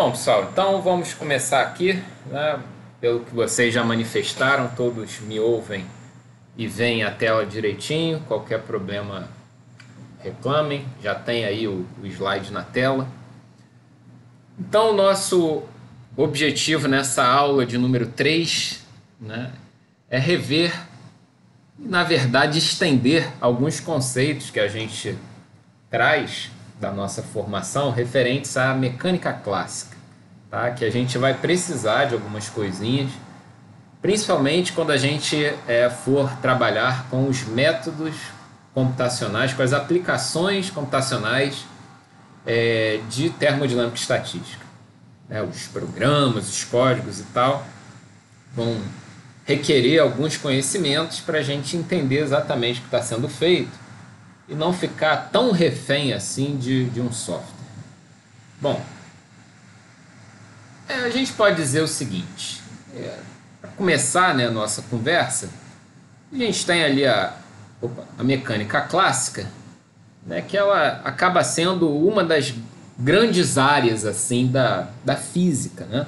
Bom, pessoal, então vamos começar aqui, né? Pelo que vocês já manifestaram, todos me ouvem e veem a tela direitinho. Qualquer problema, reclamem. Já tem aí o slide na tela. Então, o nosso objetivo nessa aula de número 3, né, é rever e, na verdade, estender alguns conceitos que a gente traz da nossa formação referentes à mecânica clássica, tá? Que a gente vai precisar de algumas coisinhas, principalmente quando a gente for trabalhar com os métodos computacionais, com as aplicações computacionais de termodinâmica e estatística, né? Os programas, os códigos e tal vão requerer alguns conhecimentos para a gente entender exatamente o que está sendo feito e não ficar tão refém assim de um software. Bom, a gente pode dizer o seguinte, para começar, né, a nossa conversa, a gente tem ali a mecânica clássica, né, que ela acaba sendo uma das grandes áreas assim da física, né?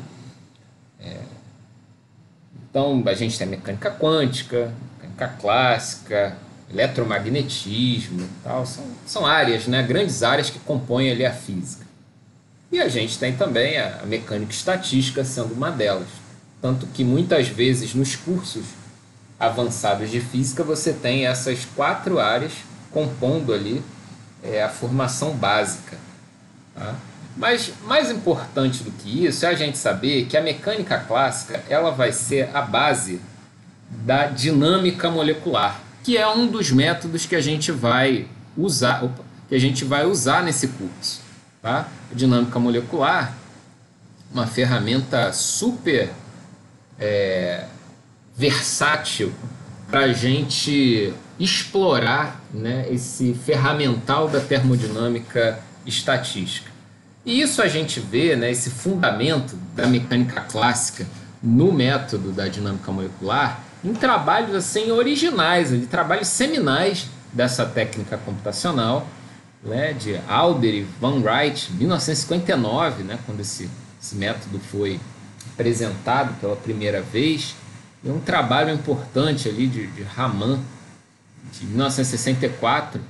Então a gente tem a mecânica quântica, mecânica clássica, eletromagnetismo e tal, são áreas, né, grandes áreas que compõem ali a física. E a gente tem também a mecânica estatística sendo uma delas. Tanto que muitas vezes nos cursos avançados de física você tem essas 4 áreas compondo ali a formação básica, tá? Mas mais importante do que isso é a gente saber que a mecânica clássica ela vai ser a base da dinâmica molecular, que é um dos métodos que a gente vai usar, nesse curso, tá? A dinâmica molecular, uma ferramenta super versátil para a gente explorar, né, esse ferramental da termodinâmica estatística. E isso a gente vê, né, esse fundamento da mecânica clássica no método da dinâmica molecular em trabalhos assim originais, de trabalhos seminais dessa técnica computacional, né, de Alder e Van Wright, 1959, né, quando esse método foi apresentado pela primeira vez, e um trabalho importante ali de Raman, de 1964,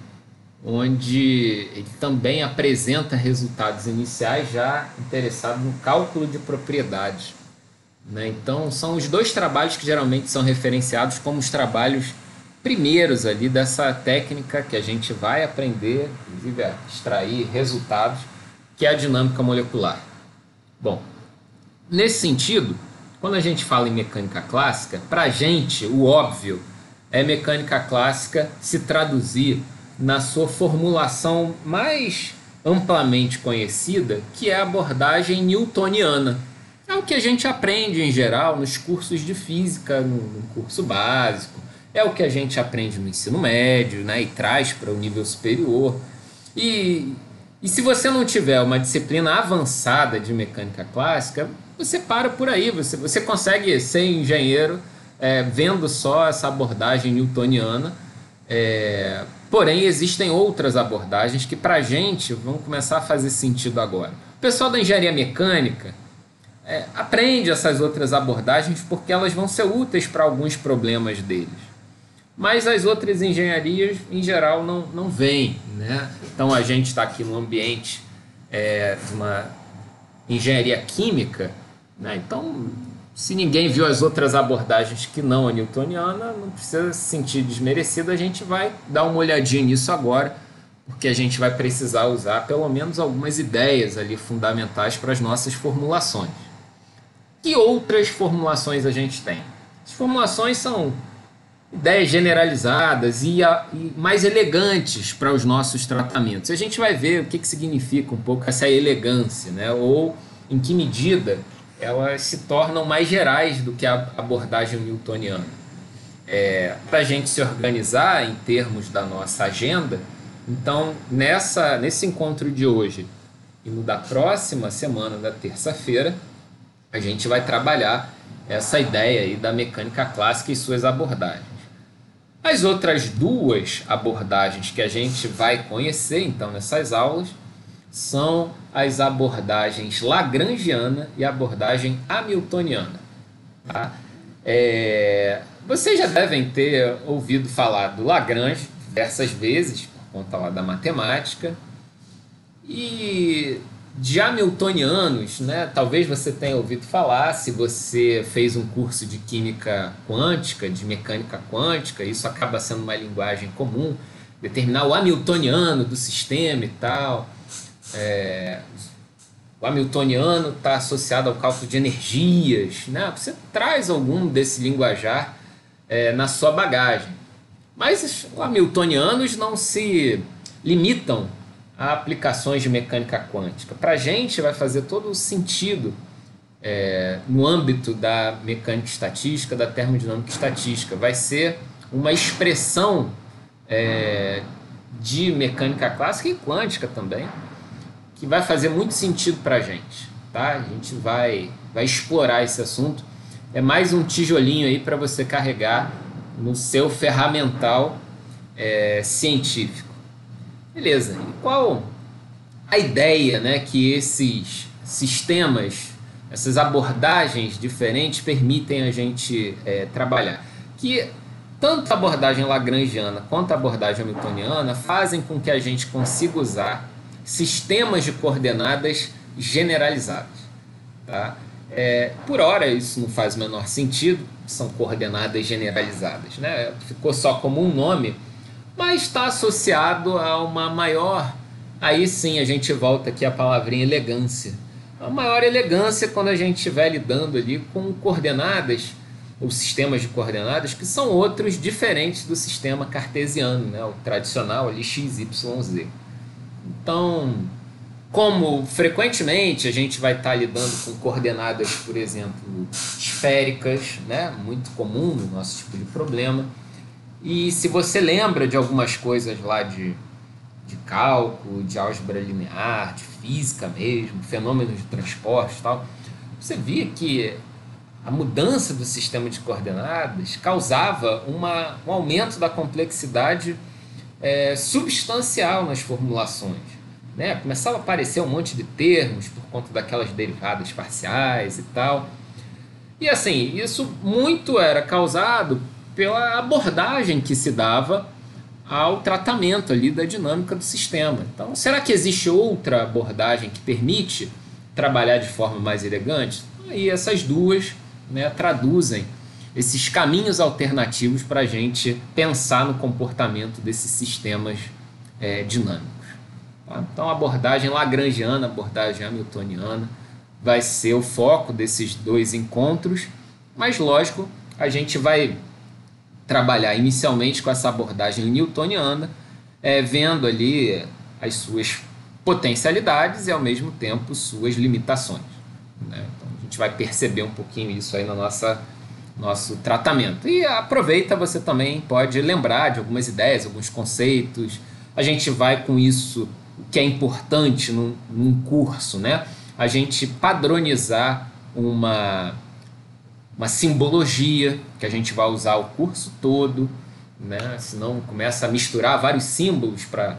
onde ele também apresenta resultados iniciais já interessado no cálculo de propriedades, né? Então são os dois trabalhos que geralmente são referenciados como os trabalhos primeiros ali dessa técnica que a gente vai aprender, inclusive a extrair resultados, que é a dinâmica molecular. Bom, nesse sentido, quando a gente fala em mecânica clássica, para a gente o óbvio é mecânica clássica se traduzir na sua formulação mais amplamente conhecida, que é a abordagem newtoniana. É o que a gente aprende em geral nos cursos de física, no curso básico, é o que a gente aprende no ensino médio, né, e traz para o nível superior. E se você não tiver uma disciplina avançada de mecânica clássica, você para por aí, você consegue ser engenheiro vendo só essa abordagem newtoniana. Porém, existem outras abordagens que para a gente vão começar a fazer sentido agora. O pessoal da engenharia mecânica aprende essas outras abordagens porque elas vão ser úteis para alguns problemas deles. Mas as outras engenharias, em geral, não vêm, né? Então, a gente está aqui no ambiente de uma engenharia química, né? Então, se ninguém viu as outras abordagens que não a newtoniana, não precisa se sentir desmerecido, a gente vai dar uma olhadinha nisso agora, porque a gente vai precisar usar pelo menos algumas ideias ali fundamentais para as nossas formulações. Que outras formulações a gente tem? As formulações são ideias generalizadas e mais elegantes para os nossos tratamentos. A gente vai ver o que significa um pouco essa elegância, né? Ou em que medida elas se tornam mais gerais do que a abordagem newtoniana. Para a gente se organizar em termos da nossa agenda, então nesse encontro de hoje e no da próxima semana, da terça-feira, a gente vai trabalhar essa ideia aí da mecânica clássica e suas abordagens. As outras 2 abordagens que a gente vai conhecer então nessas aulas são as abordagens lagrangiana e abordagem hamiltoniana. Tá? Vocês já devem ter ouvido falar do Lagrange diversas vezes, por conta lá da matemática, e de hamiltonianos, né? Talvez você tenha ouvido falar, se você fez um curso de química quântica, de mecânica quântica, isso acaba sendo uma linguagem comum, determinar o hamiltoniano do sistema e tal. O hamiltoniano está associado ao cálculo de energias, né? Você traz algum desse linguajar na sua bagagem. Mas os hamiltonianos não se limitam a aplicações de mecânica quântica. Para a gente vai fazer todo o sentido no âmbito da mecânica estatística, da termodinâmica estatística. Vai ser uma expressão de mecânica clássica e quântica também, que vai fazer muito sentido para a gente. Tá? A gente vai explorar esse assunto. É mais um tijolinho aí para você carregar no seu ferramental científico. Beleza, e qual a ideia, né, que esses sistemas, essas abordagens diferentes permitem a gente trabalhar? Que tanto a abordagem lagrangiana quanto a abordagem hamiltoniana fazem com que a gente consiga usar sistemas de coordenadas generalizadas. Tá? Por hora isso não faz o menor sentido, são coordenadas generalizadas, né? Ficou só como um nome, mas está associado a uma maior, aí sim a gente volta aqui à palavrinha elegância. A maior elegância quando a gente estiver lidando ali com coordenadas, ou sistemas de coordenadas, que são outros diferentes do sistema cartesiano, né? O tradicional ali x, y, z. Então, como frequentemente a gente vai estar lidando com coordenadas, por exemplo, esféricas, né? Muito comum no nosso tipo de problema. E se você lembra de algumas coisas lá de cálculo, de álgebra linear, de física mesmo, fenômenos de transporte e tal, você via que a mudança do sistema de coordenadas causava um aumento da complexidade substancial nas formulações. Né? Começava a aparecer um monte de termos por conta daquelas derivadas parciais e tal. E assim, isso muito era causado pela abordagem que se dava ao tratamento ali da dinâmica do sistema. Então, será que existe outra abordagem que permite trabalhar de forma mais elegante? Aí essas duas, né, traduzem esses caminhos alternativos para a gente pensar no comportamento desses sistemas dinâmicos. Tá? Então, a abordagem lagrangiana, a abordagem hamiltoniana, vai ser o foco desses dois encontros, mas, lógico, a gente vai trabalhar inicialmente com essa abordagem newtoniana, vendo ali as suas potencialidades e, ao mesmo tempo, suas limitações. Né? Então, a gente vai perceber um pouquinho isso aí no nosso tratamento. E aproveita, você também pode lembrar de algumas ideias, alguns conceitos. A gente vai com isso, o que é importante num curso, né? A gente padronizar uma simbologia que a gente vai usar o curso todo, né? Senão começa a misturar vários símbolos para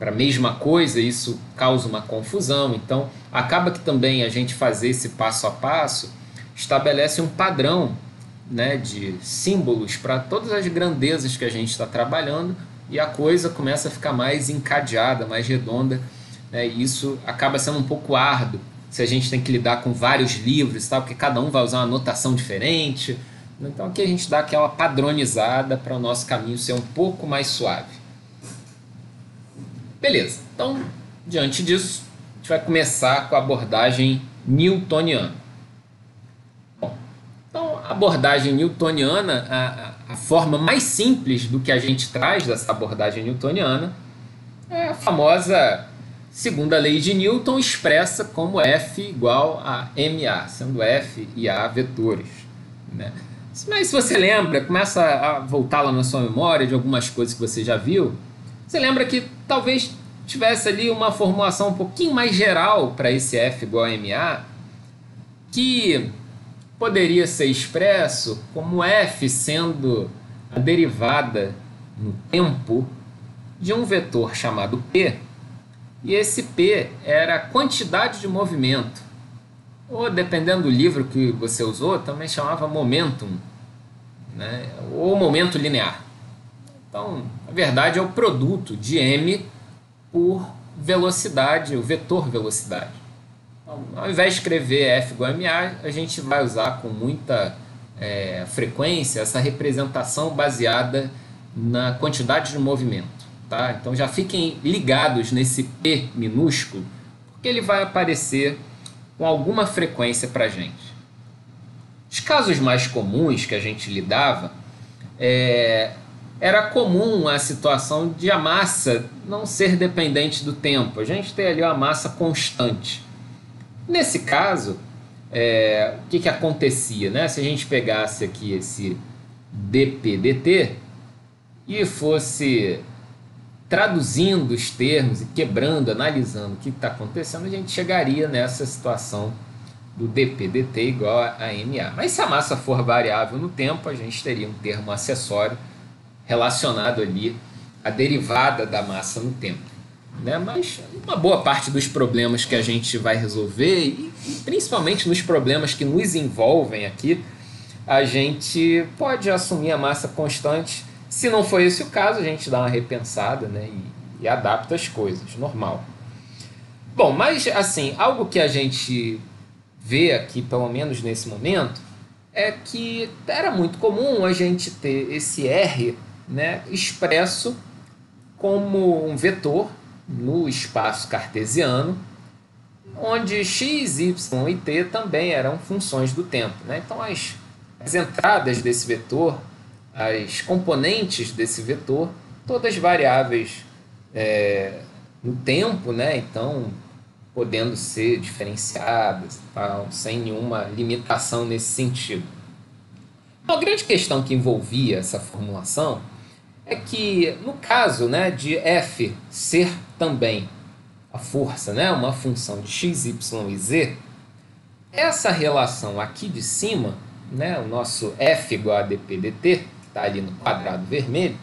a mesma coisa, isso causa uma confusão. Então, acaba que também a gente fazer esse passo a passo estabelece um padrão, né, de símbolos para todas as grandezas que a gente está trabalhando, e a coisa começa a ficar mais encadeada, mais redonda, né? E isso acaba sendo um pouco árduo se a gente tem que lidar com vários livros e tal, porque cada um vai usar uma notação diferente. Então aqui a gente dá aquela padronizada para o nosso caminho ser um pouco mais suave. Beleza, então diante disso a gente vai começar com a abordagem newtoniana. Bom, então a abordagem newtoniana, a forma mais simples do que a gente traz dessa abordagem newtoniana é a famosa segunda lei de Newton, expressa como F igual a ma, sendo F e A vetores. Né? Mas se você lembra, começa a voltar lá na sua memória de algumas coisas que você já viu, você lembra que talvez tivesse ali uma formulação um pouquinho mais geral para esse F igual a ma, que poderia ser expresso como F sendo a derivada no tempo de um vetor chamado P, e esse P era a quantidade de movimento, ou dependendo do livro que você usou, também chamava momentum, né? Ou momento linear. Então, na verdade, é o produto de m por velocidade, o vetor velocidade. Então, ao invés de escrever F igual a ma, a gente vai usar com muita frequência essa representação baseada na quantidade de movimento. Tá? Então já fiquem ligados nesse P minúsculo, porque ele vai aparecer com alguma frequência para a gente. Os casos mais comuns que a gente lidava, era comum a situação de a massa não ser dependente do tempo. A gente tem ali uma massa constante. Nesse caso, o que acontecia? Né? Se a gente pegasse aqui esse dp/dt e fosse traduzindo os termos e quebrando, analisando o que está acontecendo, a gente chegaria nessa situação do dp/dt igual a ma. Mas se a massa for variável no tempo, a gente teria um termo acessório relacionado ali à derivada da massa no tempo. Né? Mas uma boa parte dos problemas que a gente vai resolver, e principalmente nos problemas que nos envolvem aqui, a gente pode assumir a massa constante. Se não for esse o caso, a gente dá uma repensada, né, e adapta as coisas, normal. Bom, mas assim, algo que a gente vê aqui, pelo menos nesse momento, é que era muito comum a gente ter esse R, né, expresso como um vetor no espaço cartesiano, onde x, y e t também eram funções do tempo. Né? Então, as entradas desse vetor, as componentes desse vetor, todas variáveis no tempo, né? Então podendo ser diferenciadas, tal, sem nenhuma limitação nesse sentido. Uma grande questão que envolvia essa formulação é que, no caso, né, de f ser também a força, né, uma função de x, y e z, essa relação aqui de cima, né, o nosso f igual a dp/dt, está ali no quadrado vermelho,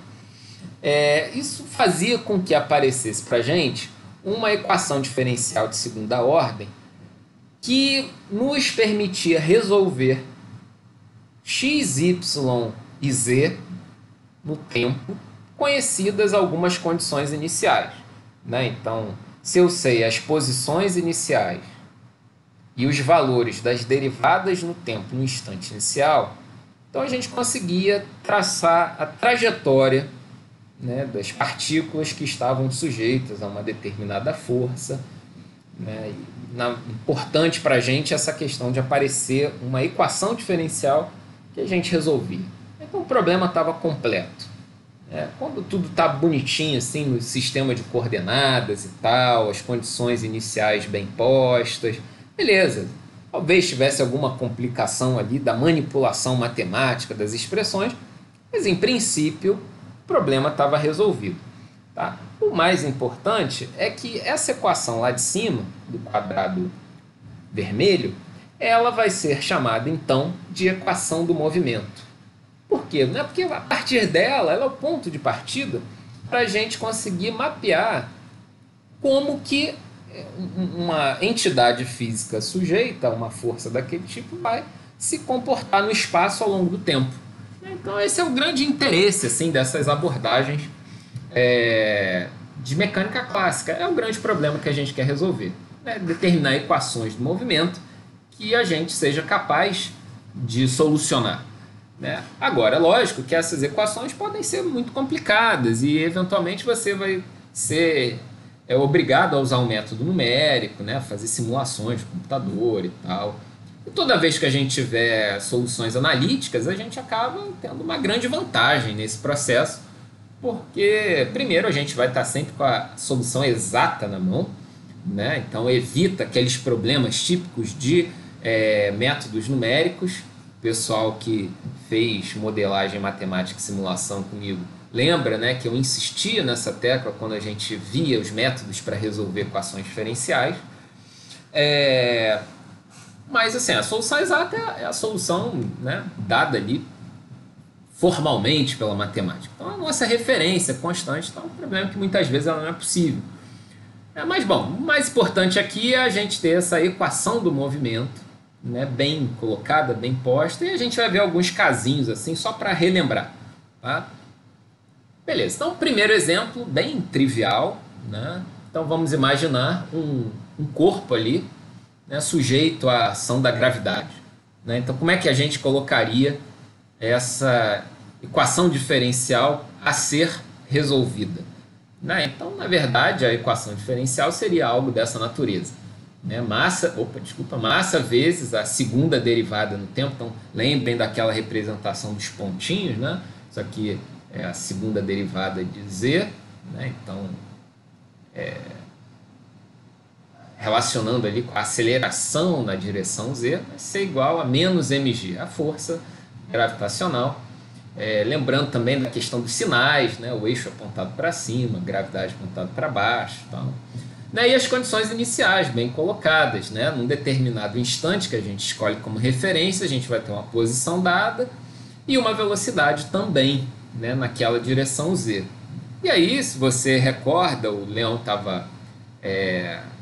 isso fazia com que aparecesse para a gente uma equação diferencial de segunda ordem que nos permitia resolver x, y e z no tempo, conhecidas algumas condições iniciais. Né? Então, se eu sei as posições iniciais e os valores das derivadas no tempo no instante inicial, então a gente conseguia traçar a trajetória, né, das partículas que estavam sujeitas a uma determinada força. Né? Importante para a gente essa questão de aparecer uma equação diferencial que a gente resolvia. Então o problema estava completo. Quando tudo está bonitinho assim, no sistema de coordenadas e tal, as condições iniciais bem postas, beleza. Talvez tivesse alguma complicação ali da manipulação matemática das expressões, mas em princípio o problema estava resolvido. Tá? O mais importante é que essa equação lá de cima, do quadrado vermelho, ela vai ser chamada então de equação do movimento. Por quê? Não é porque a partir dela, ela é o ponto de partida para a gente conseguir mapear como que uma entidade física sujeita a uma força daquele tipo vai se comportar no espaço ao longo do tempo. Então esse é o grande interesse assim, dessas abordagens de mecânica clássica. É o grande problema que a gente quer resolver. Determinar equações do movimento que a gente seja capaz de solucionar. Agora, é lógico que essas equações podem ser muito complicadas e eventualmente você vai ser obrigado a usar um método numérico, fazer simulações de computador e tal. E toda vez que a gente tiver soluções analíticas, a gente acaba tendo uma grande vantagem nesse processo, porque primeiro a gente vai estar sempre com a solução exata na mão, então evita aqueles problemas típicos de métodos numéricos. O pessoal que fez modelagem matemática e simulação comigo lembra, que eu insistia nessa tecla quando a gente via os métodos para resolver equações diferenciais. Mas assim, a solução exata é a solução, dada ali formalmente pela matemática. Então a nossa referência constante está um problema que muitas vezes ela não é possível. Mas bom, o mais importante aqui é a gente ter essa equação do movimento, né, bem colocada, bem posta, e a gente vai ver alguns casinhos assim, só para relembrar. Tá? Beleza, então primeiro exemplo, bem trivial, né? Então vamos imaginar um corpo ali, né, sujeito à ação da gravidade. Né? Então como é que a gente colocaria essa equação diferencial a ser resolvida? Né? Então, na verdade, a equação diferencial seria algo dessa natureza. Né? Massa vezes a segunda derivada no tempo. Então, lembrem daquela representação dos pontinhos. Né? Isso aqui é a segunda derivada de z. Né? Então, relacionando ali com a aceleração na direção z, vai ser igual a menos mg, a força gravitacional. Lembrando também da questão dos sinais, né? O eixo apontado para cima, gravidade apontado para baixo. Tal. Né? E as condições iniciais bem colocadas. Né? Num determinado instante que a gente escolhe como referência, a gente vai ter uma posição dada e uma velocidade também, né? Naquela direção z. E aí, se você recorda, o Leão estava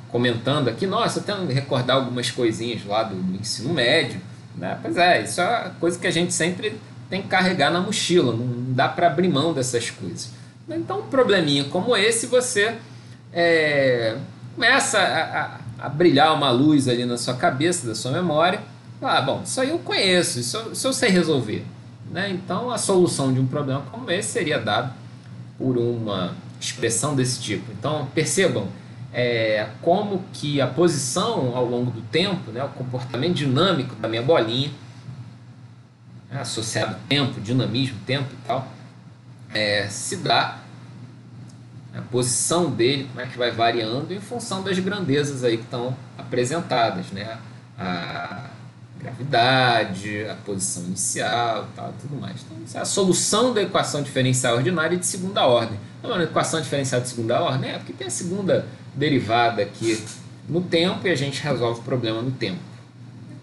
comentando aqui, nossa, eu tenho que recordar algumas coisinhas lá do ensino médio. Né? Pois isso é coisa que a gente sempre tem que carregar na mochila, não dá para abrir mão dessas coisas. Então, um probleminha como esse, você começa a brilhar uma luz ali na sua cabeça, da sua memória. Bom, isso aí eu conheço, isso eu sei resolver. Né? Então, a solução de um problema como esse seria dada por uma expressão desse tipo. Então, percebam como que a posição ao longo do tempo, né, o comportamento dinâmico da minha bolinha, associado tempo, dinamismo, tempo e tal, se dá a posição dele, como é que vai variando em função das grandezas aí que estão apresentadas, né? A gravidade, a posição inicial e tal, tudo mais. Então, isso é a solução da equação diferencial ordinária de segunda ordem. Não, a equação diferencial de segunda ordem porque tem a segunda derivada aqui no tempo e a gente resolve o problema no tempo.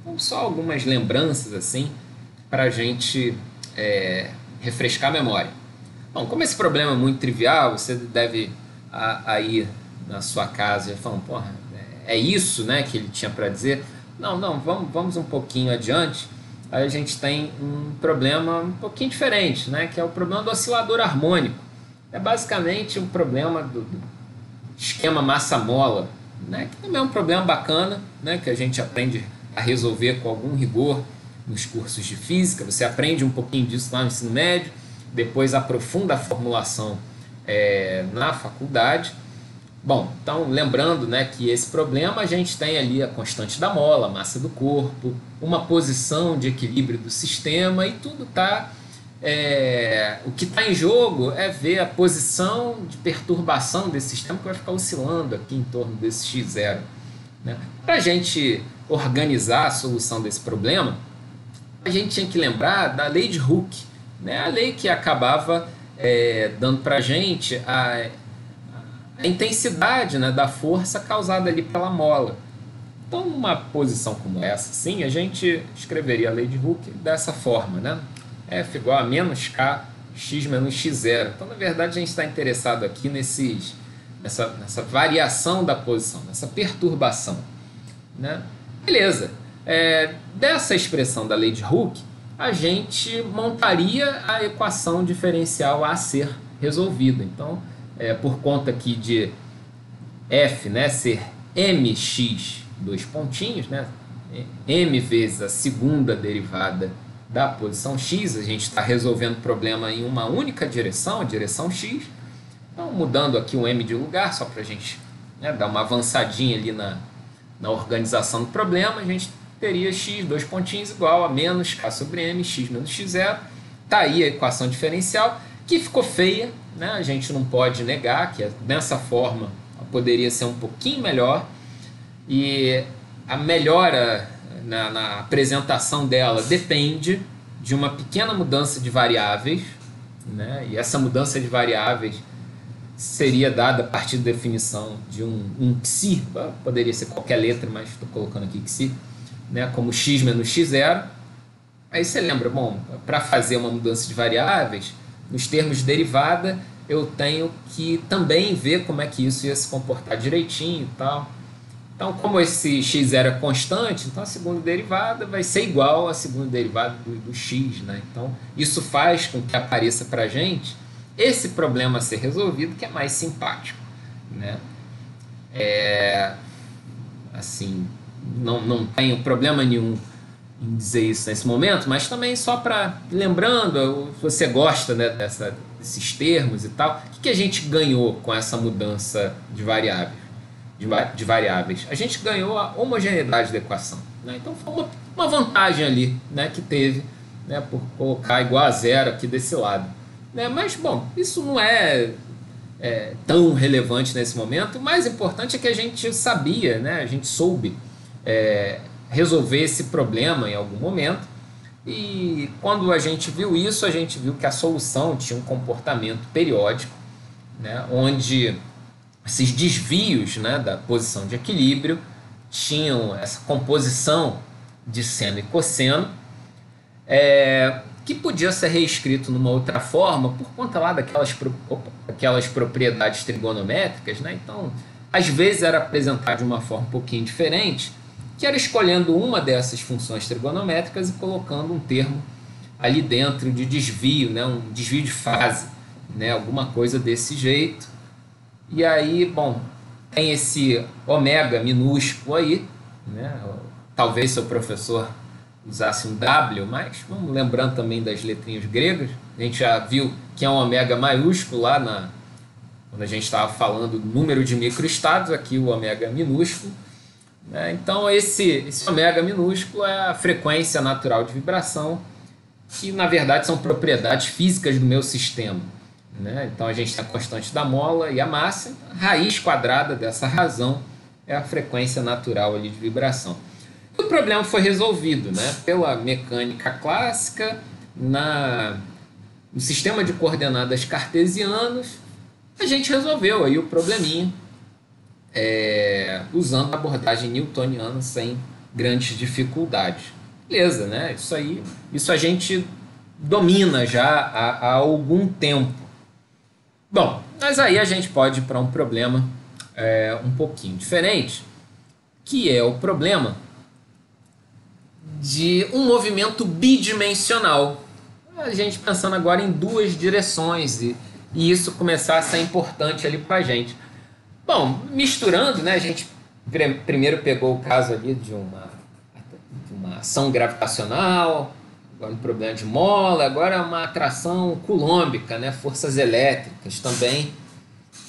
Então, só algumas lembranças assim, para a gente refrescar a memória. Bom, como esse problema é muito trivial, você deve aí na sua casa falando, porra, é isso, né, que ele tinha para dizer? Não, vamos um pouquinho adiante. Aí a gente tem um problema um pouquinho diferente, né, que é o problema do oscilador harmônico. É basicamente um problema do esquema massa-mola, né, que também é um problema bacana, né, que a gente aprende a resolver com algum rigor nos cursos de física. Você aprende um pouquinho disso lá no ensino médio, depois aprofunda a formulação na faculdade. Bom, então lembrando, né, que esse problema a gente tem ali a constante da mola, a massa do corpo, uma posição de equilíbrio do sistema e tudo está... o que está em jogo é ver a posição de perturbação desse sistema que vai ficar oscilando aqui em torno desse x0. Né? Para a gente organizar a solução desse problema, a gente tinha que lembrar da lei de Hooke, né? A lei que acabava dando para a gente a intensidade, né, da força causada ali pela mola. Então, numa posição como essa, sim, a gente escreveria a lei de Hooke dessa forma, né? F igual a menos K, x menos x0. Então, na verdade, a gente está interessado aqui nessa variação da posição, nessa perturbação. Né? Beleza. Dessa expressão da lei de Hooke, a gente montaria a equação diferencial a ser resolvida. Então, por conta aqui de f, né, ser mx, dois pontinhos, né, m vezes a segunda derivada da posição x, a gente está resolvendo o problema em uma única direção, a direção x. Então, mudando aqui o m de lugar, só para a gente, né, dar uma avançadinha ali na organização do problema, a gente teria x, dois pontinhos, igual a menos k sobre m, x menos x0. Está aí a equação diferencial, que ficou feia, né? A gente não pode negar que dessa forma poderia ser um pouquinho melhor, e a melhora na apresentação dela depende de uma pequena mudança de variáveis, né? E essa mudança de variáveis seria dada a partir da definição de um psi, poderia ser qualquer letra, mas estou colocando aqui psi, né, como x menos x0. Aí você lembra, bom, para fazer uma mudança de variáveis, nos termos de derivada, eu tenho que também ver como é que isso ia se comportar direitinho e tal. Então, como esse x0 é constante, então a segunda derivada vai ser igual à segunda derivada do x, né? Então, isso faz com que apareça para a gente esse problema a ser resolvido, que é mais simpático, né? Assim, não tenho problema nenhum em dizer isso nesse momento, mas também só para, lembrando, se você gosta, né, desses termos e tal, o que a gente ganhou com essa mudança de variáveis? De variáveis, a gente ganhou a homogeneidade da equação, né? Então foi uma vantagem ali, né, que teve, né, por colocar igual a zero aqui desse lado, né? Mas bom, isso não é tão relevante nesse momento. O mais importante é que a gente sabia, né, a gente soube resolver esse problema em algum momento, e quando a gente viu isso, a gente viu que a solução tinha um comportamento periódico, né, onde esses desvios, né, da posição de equilíbrio tinham essa composição de seno e cosseno, que podia ser reescrito numa outra forma por conta lá daquelas propriedades trigonométricas, né? Então, às vezes era apresentado de uma forma um pouquinho diferente, que era escolhendo uma dessas funções trigonométricas e colocando um termo ali dentro de desvio, né, um desvio de fase, né, alguma coisa desse jeito. E aí, bom, tem esse ômega minúsculo aí, né? Talvez seu professor usasse um W, mas vamos lembrando também das letrinhas gregas. A gente já viu que é um ômega maiúsculo lá quando a gente estava falando do número de microestados, aqui o ômega minúsculo, né? Então esse ômega minúsculo é a frequência natural de vibração, que na verdade são propriedades físicas do meu sistema, né? Então a gente tem a constante da mola e a massa, a raiz quadrada dessa razão é a frequência natural ali de vibração. O problema foi resolvido, né, pela mecânica clássica, no sistema de coordenadas cartesianos. A gente resolveu aí o probleminha usando a abordagem newtoniana sem grandes dificuldades. Beleza, né? Isso a gente domina já há algum tempo. Bom, mas aí a gente pode ir para um problema um pouquinho diferente, que é o problema de um movimento bidimensional. A gente pensando agora em duas direções e isso começar a ser importante ali para a gente. Bom, misturando, né, a gente primeiro pegou o caso ali de uma ação gravitacional, agora um problema de mola, agora uma atração coulombica, né, forças elétricas também,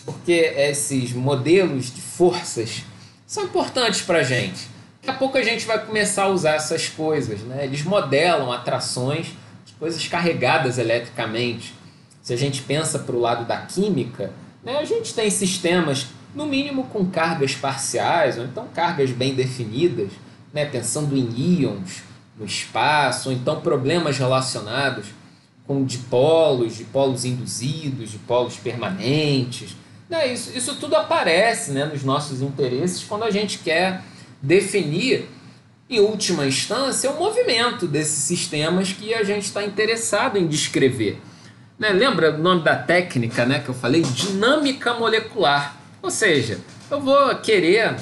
porque esses modelos de forças são importantes para a gente. Daqui a pouco a gente vai começar a usar essas coisas, né? Eles modelam atrações de coisas carregadas eletricamente. Se a gente pensa para o lado da química, né, a gente tem sistemas, no mínimo, com cargas parciais, ou então cargas bem definidas, né, pensando em íons no espaço, ou então problemas relacionados com dipolos induzidos, dipolos permanentes. Né, isso tudo aparece, né, nos nossos interesses quando a gente quer definir, em última instância, o movimento desses sistemas que a gente está interessado em descrever. Né? Lembra o nome da técnica, né, que eu falei? Dinâmica molecular. Ou seja, eu vou querer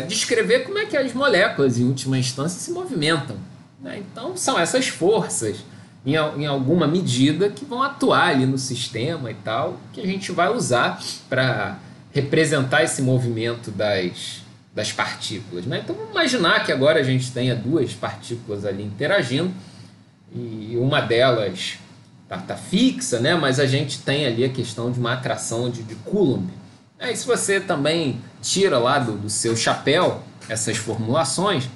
descrever como é que as moléculas, em última instância, se movimentam. Né? Então, são essas forças, em alguma medida, que vão atuar ali no sistema e tal, que a gente vai usar para representar esse movimento das partículas. Né? Então, vamos imaginar que agora a gente tenha duas partículas ali interagindo e uma delas está fixa, né? Mas a gente tem ali a questão de uma atração de Coulomb. E se você também tira lá do seu chapéu essas formulações,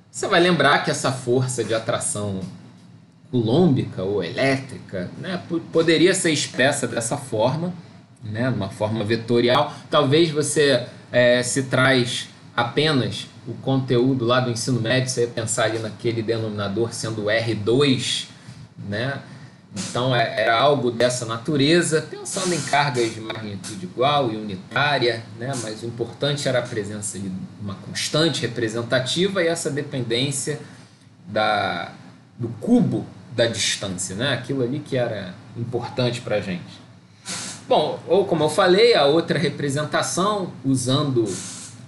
você vai lembrar que essa força de atração coulombica ou elétrica, né, poderia ser expressa dessa forma, né, uma forma vetorial. Talvez você se traz apenas o conteúdo lá do ensino médio, você ia pensar ali naquele denominador sendo R2, né? Então era algo dessa natureza, pensando em cargas de magnitude igual e unitária, né? Mas o importante era a presença de uma constante representativa e essa dependência do cubo da distância, né? Aquilo ali que era importante para a gente. Bom, ou como eu falei, a outra representação usando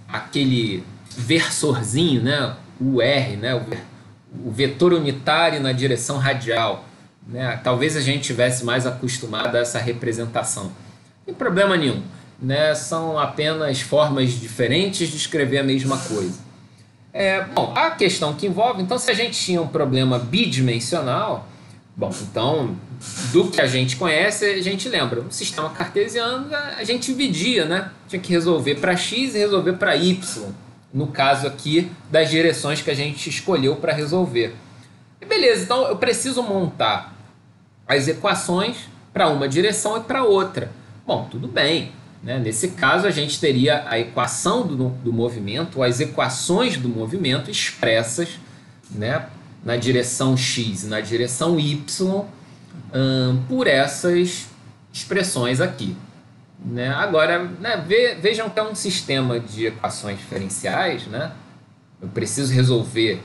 aquele versorzinho, né? O R, né? O vetor unitário na direção radial, né? Talvez a gente tivesse mais acostumado a essa representação. Não tem problema nenhum, né? São apenas formas diferentes de escrever a mesma coisa. Bom, a questão que envolve, então, se a gente tinha um problema bidimensional, bom, então, do que a gente conhece, a gente lembra. No sistema cartesiano, a gente dividia, né? Tinha que resolver para x e resolver para y. No caso aqui, das direções que a gente escolheu para resolver. E beleza, então eu preciso montar as equações para uma direção e para outra. Bom, tudo bem, né? Nesse caso, a gente teria a equação do movimento, as equações do movimento expressas, né, na direção x e na direção y, por essas expressões aqui. Né? Agora, né, vejam que é um sistema de equações diferenciais, né? Eu preciso resolver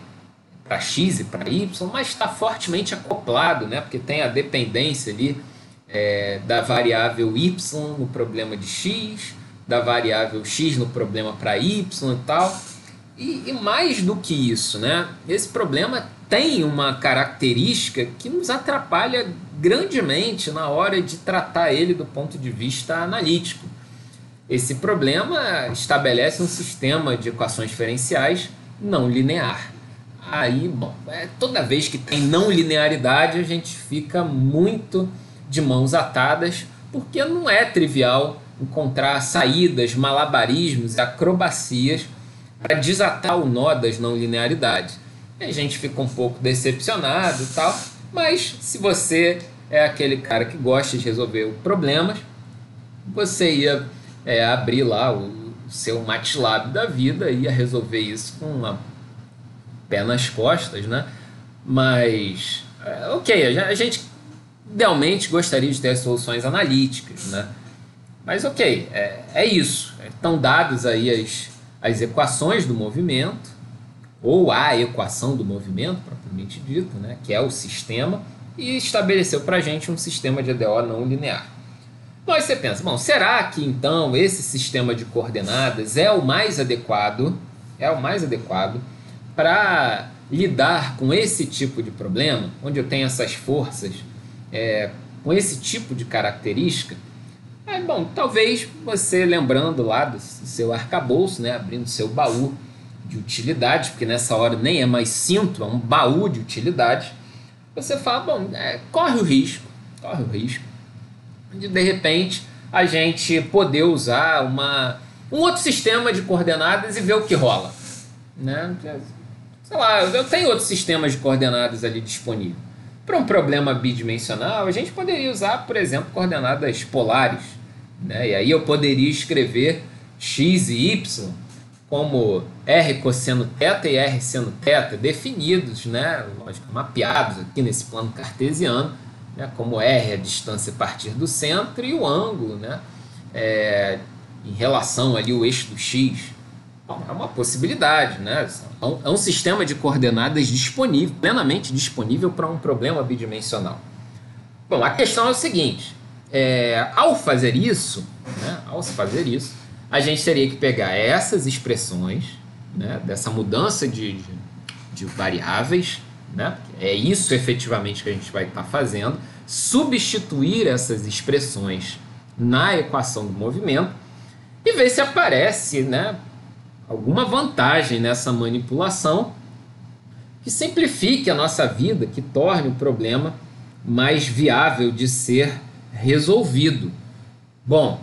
para x e para y, mas está fortemente acoplado, né? Porque tem a dependência ali da variável y no problema de x, da variável x no problema para y e tal. E mais do que isso, né? Esse problema tem uma característica que nos atrapalha grandemente na hora de tratar ele do ponto de vista analítico. Esse problema estabelece um sistema de equações diferenciais não linear. Aí, bom, toda vez que tem não linearidade, a gente fica muito de mãos atadas, porque não é trivial encontrar saídas, malabarismos, acrobacias para desatar o nó das não linearidades. A gente fica um pouco decepcionado e tal, mas se você é aquele cara que gosta de resolver problemas, você ia abrir lá o seu MATLAB da vida e ia resolver isso com uma pé nas costas, né? Mas, ok, a gente idealmente gostaria de ter soluções analíticas, né? Mas ok, é isso. Estão dadas aí as equações do movimento, ou a equação do movimento, propriamente dito, né, que é o sistema, e estabeleceu para a gente um sistema de EDO não linear. Mas você pensa, bom, será que então esse sistema de coordenadas é o mais adequado para lidar com esse tipo de problema, onde eu tenho essas forças com esse tipo de característica? Bom, talvez você lembrando lá do seu arcabouço, né, abrindo seu baú de utilidades, porque nessa hora nem é mais cinto, é um baú de utilidades, você fala, bom, corre o risco de repente a gente poder usar um outro sistema de coordenadas e ver o que rola, né? Sei lá, eu tenho outros sistemas de coordenadas ali disponíveis. Para um problema bidimensional, a gente poderia usar, por exemplo, coordenadas polares, né? E aí eu poderia escrever x e y como r cosseno θ e r seno θ definidos, né? Lógico, mapeados aqui nesse plano cartesiano, né? Como r é a distância a partir do centro e o ângulo, né? Em relação ali ao eixo do x. Bom, é uma possibilidade, né? É um sistema de coordenadas disponível, plenamente disponível para um problema bidimensional. Bom, a questão é o seguinte, ao se fazer isso, a gente teria que pegar essas expressões, né, dessa mudança de variáveis, né, é isso efetivamente que a gente vai estar fazendo, substituir essas expressões na equação do movimento e ver se aparece, né, alguma vantagem nessa manipulação que simplifique a nossa vida, que torne o problema mais viável de ser resolvido. Bom,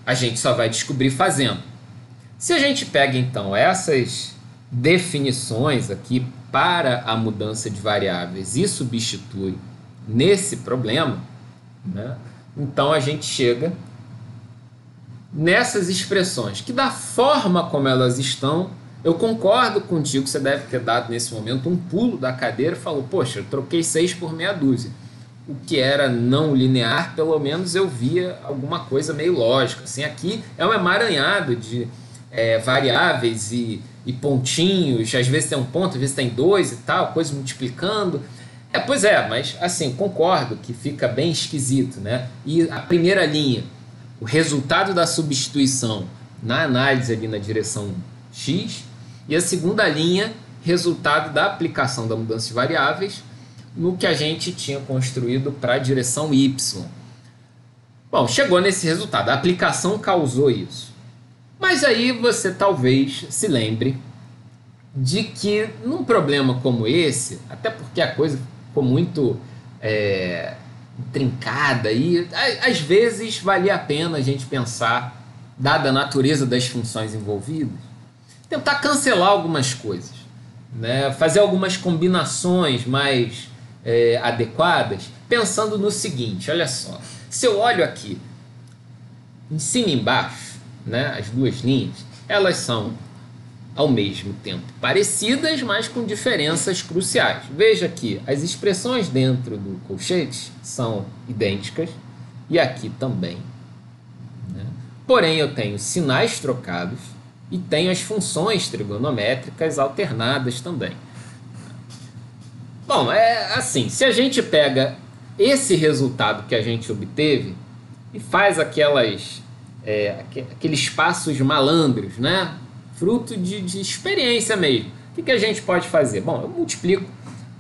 a gente só vai descobrir fazendo. Se a gente pega então essas definições aqui para a mudança de variáveis e substitui nesse problema, né, então a gente chega nessas expressões, que da forma como elas estão, eu concordo contigo que você deve ter dado nesse momento um pulo da cadeira e falou, poxa, eu troquei 6 por meia dúzia. O que era não linear, pelo menos eu via alguma coisa meio lógica. Assim, aqui é um emaranhado de variáveis e pontinhos, às vezes tem um ponto, às vezes tem dois e tal, coisa multiplicando. Pois é, mas assim, concordo que fica bem esquisito, né? E a primeira linha, o resultado da substituição na análise ali na direção X, e a segunda linha, resultado da aplicação da mudança de variáveis no que a gente tinha construído para a direção Y. Bom, chegou nesse resultado, a aplicação causou isso. Mas aí você talvez se lembre de que num problema como esse, até porque a coisa ficou muito intrincada e às vezes valia a pena a gente pensar, dada a natureza das funções envolvidas, tentar cancelar algumas coisas, né? Fazer algumas combinações mais adequadas, pensando no seguinte, olha só, se eu olho aqui, em cima e embaixo, né, as duas linhas, elas são ao mesmo tempo parecidas, mas com diferenças cruciais. Veja que as expressões dentro do colchete são idênticas, e aqui também, né? Porém, eu tenho sinais trocados e tenho as funções trigonométricas alternadas também. Bom, é assim, se a gente pega esse resultado que a gente obteve e faz aqueles passos malandros, né? Fruto de experiência mesmo. O que a gente pode fazer? Bom, eu multiplico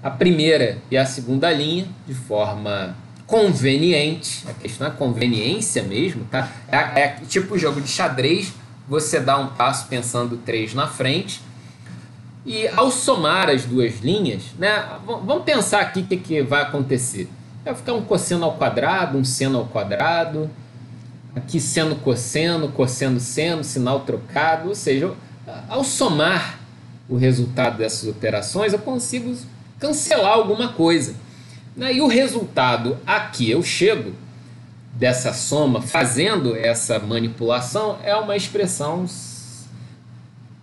a primeira e a segunda linha de forma conveniente. A questão é conveniência mesmo, tá? É tipo jogo de xadrez, você dá um passo pensando 3 na frente. E ao somar as duas linhas, né, vamos pensar aqui o que vai acontecer. Vai ficar um cosseno ao quadrado, um seno ao quadrado, aqui seno, cosseno, seno, sinal trocado, ou seja, ao somar o resultado dessas operações, eu consigo cancelar alguma coisa, né? E o resultado aqui eu chego dessa soma, fazendo essa manipulação, é uma expressão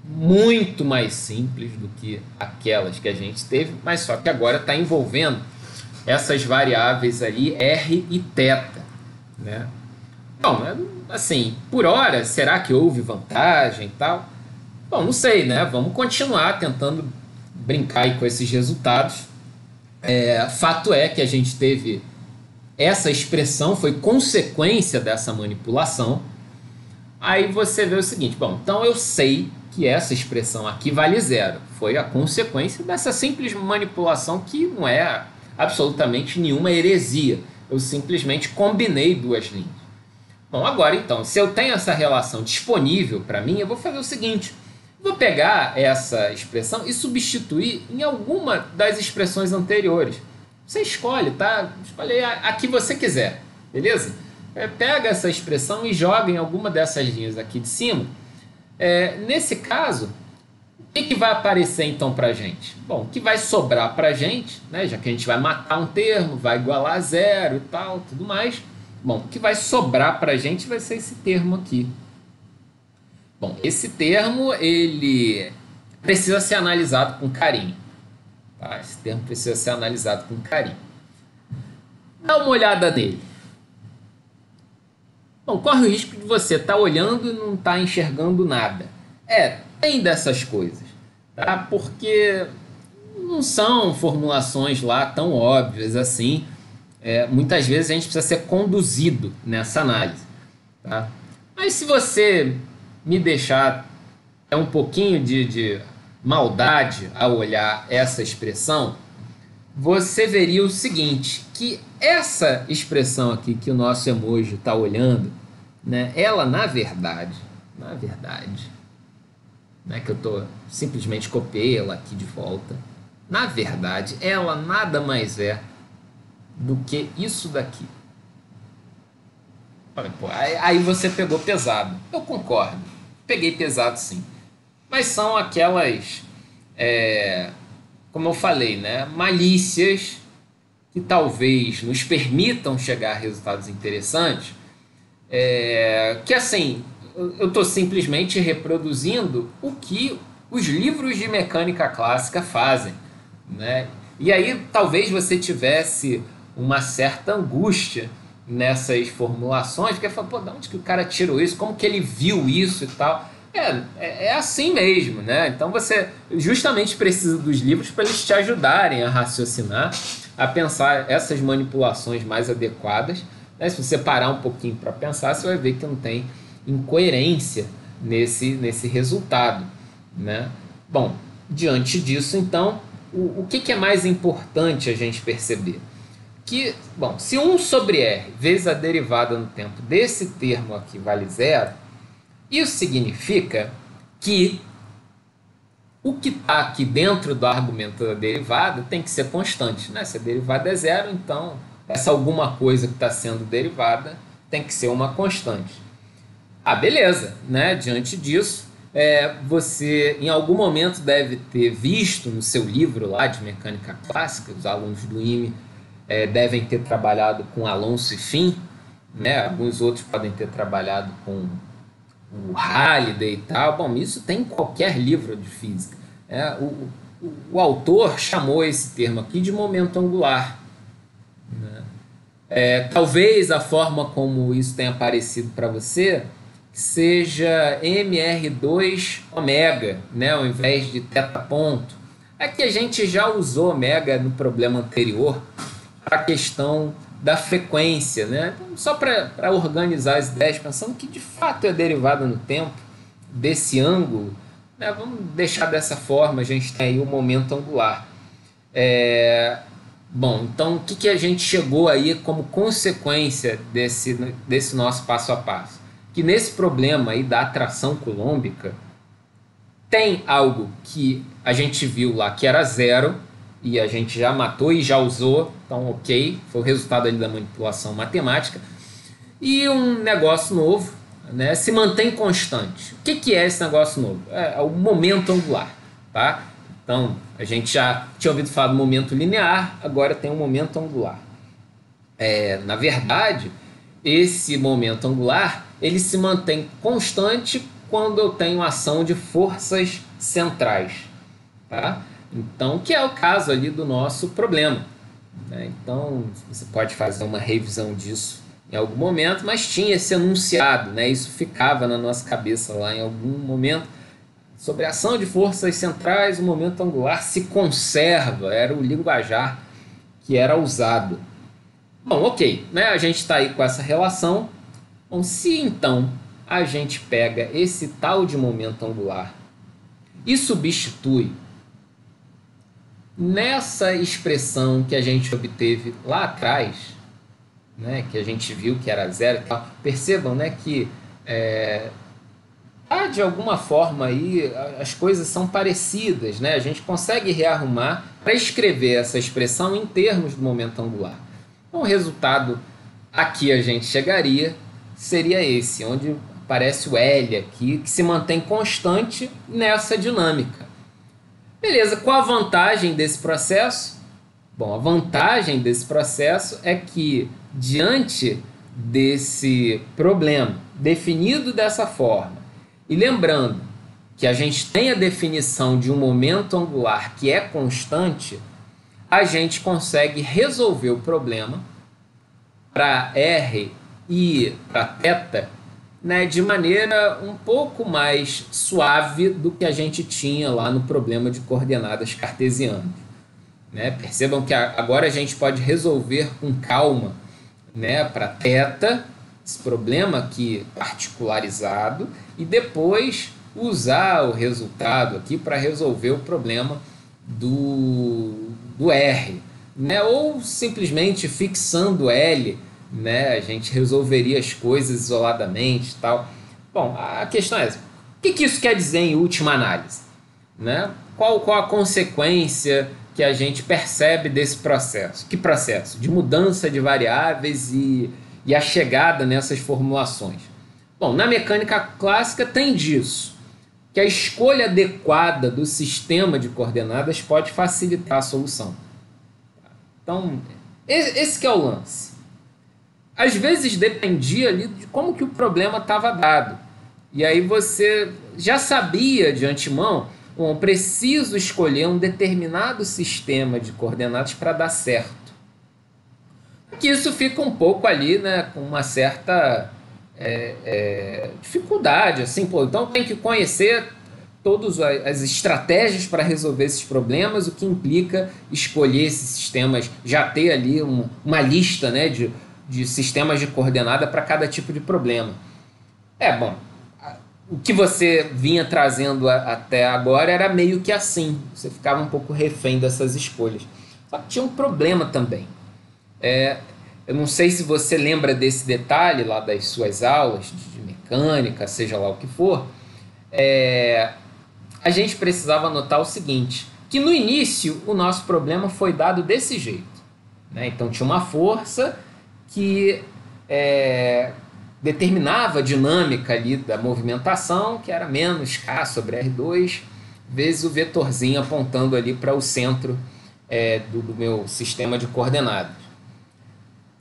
muito mais simples do que aquelas que a gente teve, mas só que agora está envolvendo essas variáveis ali, R e θ, né? Bom, assim, por hora, será que houve vantagem e tal? Bom, não sei, né? Vamos continuar tentando brincar aí com esses resultados. Fato é que a gente teve essa expressão, foi consequência dessa manipulação. Aí você vê o seguinte, bom, então eu sei que essa expressão aqui vale zero. Foi a consequência dessa simples manipulação que não é absolutamente nenhuma heresia. Eu simplesmente combinei duas linhas. Bom, agora então, se eu tenho essa relação disponível para mim, eu vou fazer o seguinte, vou pegar essa expressão e substituir em alguma das expressões anteriores. Você escolhe, tá? Escolhe a que você quiser, beleza? Pega essa expressão e joga em alguma dessas linhas aqui de cima. Nesse caso, o que vai aparecer então para a gente? Bom, o que vai sobrar para a gente, né, já que a gente vai matar um termo, vai igualar a zero e tal, tudo mais. Bom, o que vai sobrar para a gente vai ser esse termo aqui. Bom, esse termo, ele precisa ser analisado com carinho. Tá? Esse termo precisa ser analisado com carinho. Dá uma olhada nele. Bom, corre o risco de você estar olhando e não estar enxergando nada. Tem dessas coisas, tá? Porque não são formulações lá tão óbvias assim. Muitas vezes a gente precisa ser conduzido nessa análise, tá? Mas se você me deixar um pouquinho de maldade ao olhar essa expressão, você veria o seguinte, que essa expressão aqui que o nosso emoji está olhando, né, ela na verdade, não é que eu simplesmente copiei ela aqui de volta, na verdade ela nada mais é do que isso daqui. Aí você pegou pesado. Eu concordo, peguei pesado sim, mas são aquelas, como eu falei, né, malícias que talvez nos permitam chegar a resultados interessantes, que assim, eu estou simplesmente reproduzindo o que os livros de mecânica clássica fazem, né? E aí talvez você tivesse uma certa angústia nessas formulações, porque fala, pô, de onde que o cara tirou isso? Como que ele viu isso e tal? É assim mesmo, né? Então você justamente precisa dos livros para eles te ajudarem a raciocinar, a pensar essas manipulações mais adequadas, né? Se você parar um pouquinho para pensar, você vai ver que não tem incoerência nesse resultado, né? Bom, diante disso, então, o que é mais importante a gente perceber? Que, bom, se 1 sobre r vezes a derivada no tempo desse termo aqui vale zero, isso significa que o que está aqui dentro do argumento da derivada tem que ser constante, né? Se a derivada é zero, então essa alguma coisa que está sendo derivada tem que ser uma constante. Ah, beleza, né? Diante disso, você em algum momento deve ter visto no seu livro lá de mecânica clássica, os alunos do IME devem ter trabalhado com Alonso e Finn, né? Alguns outros podem ter trabalhado com o Halliday e tal. Bom, isso tem em qualquer livro de física. O autor chamou esse termo aqui de momento angular, né? Talvez a forma como isso tenha aparecido para você seja mr2 ômega, né, ao invés de θ ponto. É que a gente já usou ômega no problema anterior para a questão da frequência, né? Então, só para organizar as ideias, pensando que de fato é derivada no tempo desse ângulo, né? Vamos deixar dessa forma, a gente tem aí o momento angular. Bom, então o que a gente chegou aí como consequência desse nosso passo a passo? Que nesse problema aí da atração coulombica tem algo que a gente viu lá que era zero, e a gente já matou e já usou, então ok, foi o resultado ali da manipulação matemática, e um negócio novo, né, se mantém constante. O que é esse negócio novo? É o momento angular, tá? Então, a gente já tinha ouvido falar do momento linear, agora tem um momento angular. Na verdade, esse momento angular, ele se mantém constante quando eu tenho ação de forças centrais, tá? Então, que é o caso ali do nosso problema, né? Então, você pode fazer uma revisão disso em algum momento, mas tinha esse enunciado, né? Isso ficava na nossa cabeça lá em algum momento. Sobre a ação de forças centrais, o momento angular se conserva, era o linguajar que era usado. Bom, ok, né? A gente está aí com essa relação. Bom, se então a gente pega esse tal de momento angular e substitui nessa expressão que a gente obteve lá atrás, né, que a gente viu que era zero e tal, percebam, né, que de alguma forma aí as coisas são parecidas, né? A gente consegue rearrumar para escrever essa expressão em termos do momento angular. Então o resultado aqui a gente chegaria seria esse, onde aparece o L aqui, que se mantém constante nessa dinâmica. Beleza, qual a vantagem desse processo? Bom, a vantagem desse processo é que, diante desse problema definido dessa forma, e lembrando que a gente tem a definição de um momento angular que é constante, a gente consegue resolver o problema para R e para θ, né, de maneira um pouco mais suave do que a gente tinha lá no problema de coordenadas cartesianas, né? Percebam que agora a gente pode resolver com calma, né, para θ, esse problema aqui particularizado, e depois usar o resultado aqui para resolver o problema do R, né? Ou simplesmente fixando L, né, a gente resolveria as coisas isoladamente e tal. Bom, a questão é essa. O que isso quer dizer em última análise, né? Qual a consequência que a gente percebe desse processo? Que processo? De mudança de variáveis e a chegada nessas formulações. Bom, na mecânica clássica tem disso, que a escolha adequada do sistema de coordenadas pode facilitar a solução. Então, esse que é o lance. Às vezes dependia ali de como que o problema estava dado. E aí você já sabia de antemão, bom, preciso escolher um determinado sistema de coordenadas para dar certo. Que isso fica um pouco ali, né, com uma certa dificuldade, assim, pô, então tem que conhecer todas as estratégias para resolver esses problemas, o que implica escolher esses sistemas, já ter ali uma lista, né, de sistemas de coordenada para cada tipo de problema. Bom, o que você vinha trazendo até agora era meio que assim, você ficava um pouco refém dessas escolhas. Só que tinha um problema também. Eu não sei se você lembra desse detalhe lá das suas aulas de mecânica, seja lá o que for. A gente precisava notar o seguinte, que no início o nosso problema foi dado desse jeito, né? Então tinha uma força que determinava a dinâmica ali da movimentação, que era menos K sobre R2, vezes o vetorzinho apontando ali para o centro do meu sistema de coordenadas.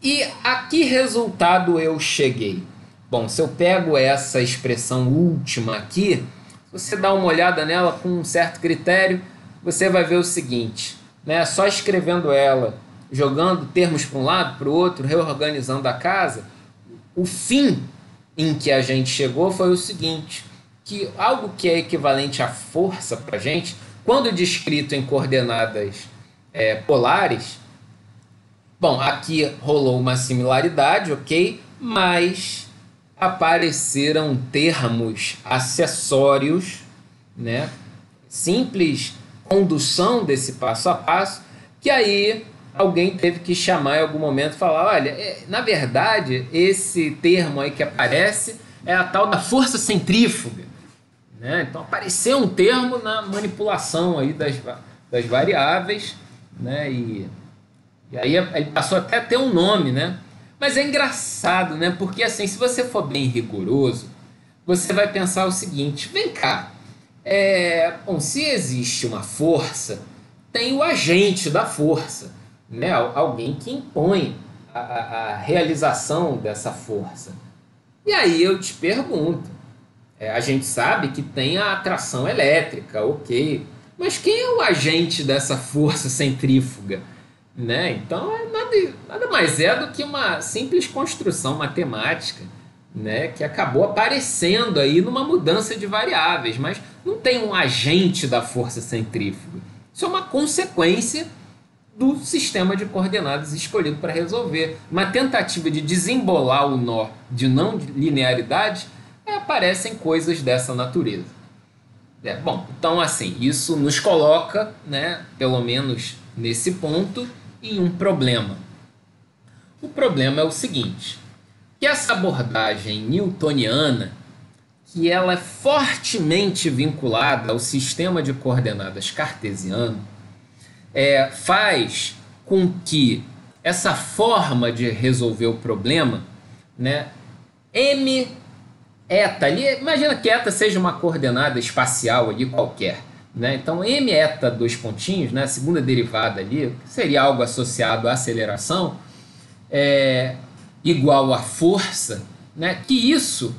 E a que resultado eu cheguei? Bom, se eu pego essa expressão última aqui, se você dá uma olhada nela com um certo critério, você vai ver o seguinte, né? Só escrevendo ela, jogando termos para um lado, para o outro, reorganizando a casa, o fim em que a gente chegou foi o seguinte, que algo que é equivalente à força para a gente, quando descrito em coordenadas polares, bom, aqui rolou uma similaridade, ok, mas apareceram termos acessórios, né? Simples condução desse passo a passo, que aí alguém teve que chamar em algum momento e falar, olha, na verdade, esse termo aí que aparece é a tal da força centrífuga, né? Então apareceu um termo na manipulação aí das variáveis, né? E aí ele passou até a ter um nome, né? Mas é engraçado, né? Porque assim, se você for bem rigoroso, você vai pensar o seguinte, vem cá, bom, se existe uma força, tem o agente da força, né? Alguém que impõe a realização dessa força. E aí eu te pergunto, a gente sabe que tem a atração elétrica, ok, mas quem é o agente dessa força centrífuga? Né? Então, nada mais do que uma simples construção matemática, né? Que acabou aparecendo aí numa mudança de variáveis, mas não tem um agente da força centrífuga. Isso é uma consequência do sistema de coordenadas escolhido para resolver. Uma tentativa de desembolar o nó de não linearidade, aparecem coisas dessa natureza. Bom, então assim, isso nos coloca, né, pelo menos nesse ponto, em um problema. O problema é o seguinte, que essa abordagem newtoniana, que ela é fortemente vinculada ao sistema de coordenadas cartesiano, faz com que essa forma de resolver o problema, né, m eta, ali, imagina que eta seja uma coordenada espacial ali qualquer, né? Então m eta, dois pontinhos, né, a segunda derivada ali, seria algo associado à aceleração, igual à força, né, que isso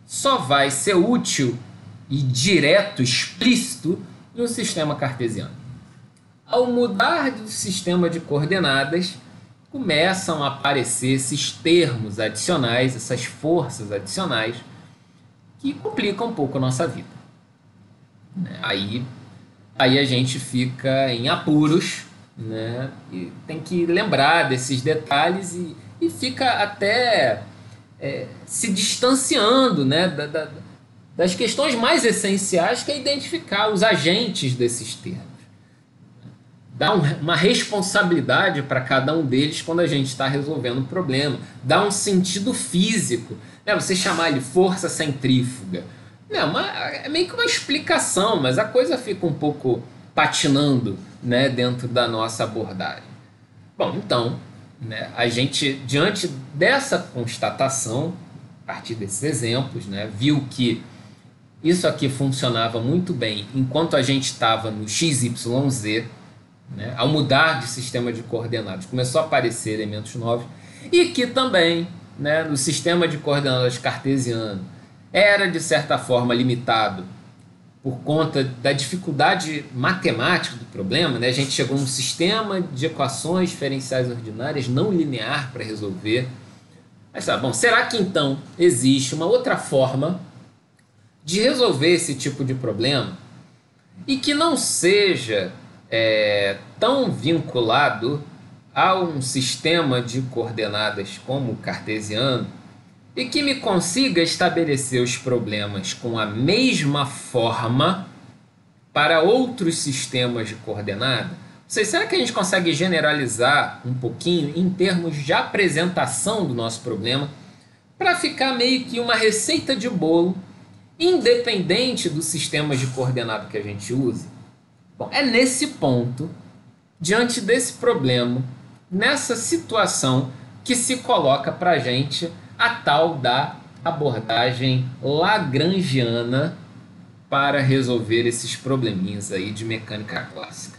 só vai ser útil e direto, explícito, no sistema cartesiano. Ao mudar de sistema de coordenadas, começam a aparecer esses termos adicionais, essas forças adicionais, que complicam um pouco a nossa vida. Aí a gente fica em apuros, né? E tem que lembrar desses detalhes e fica até se distanciando, né? Das questões mais essenciais, que é identificar os agentes desses termos. Dá uma responsabilidade para cada um deles quando a gente está resolvendo um problema. Dá um sentido físico. Você chamar ele força centrífuga. É meio que uma explicação, mas a coisa fica um pouco patinando, né, dentro da nossa abordagem. Bom, então, né, a gente, diante dessa constatação, a partir desses exemplos, né, viu que isso aqui funcionava muito bem enquanto a gente estava no XYZ, né, ao mudar de sistema de coordenadas, começou a aparecer elementos novos, e que também, né, no sistema de coordenadas cartesiano era, de certa forma, limitado por conta da dificuldade matemática do problema, né? A gente chegou a um sistema de equações diferenciais ordinárias não linear para resolver. Mas tá, bom, será que então existe uma outra forma de resolver esse tipo de problema e que não seja tão vinculado a um sistema de coordenadas como o cartesiano e que me consiga estabelecer os problemas com a mesma forma para outros sistemas de coordenada? Será que a gente consegue generalizar um pouquinho em termos de apresentação do nosso problema para ficar meio que uma receita de bolo independente do sistema de coordenada que a gente use? Bom, é nesse ponto, diante desse problema, nessa situação, que se coloca para a gente a tal da abordagem lagrangiana para resolver esses probleminhas aí de mecânica clássica.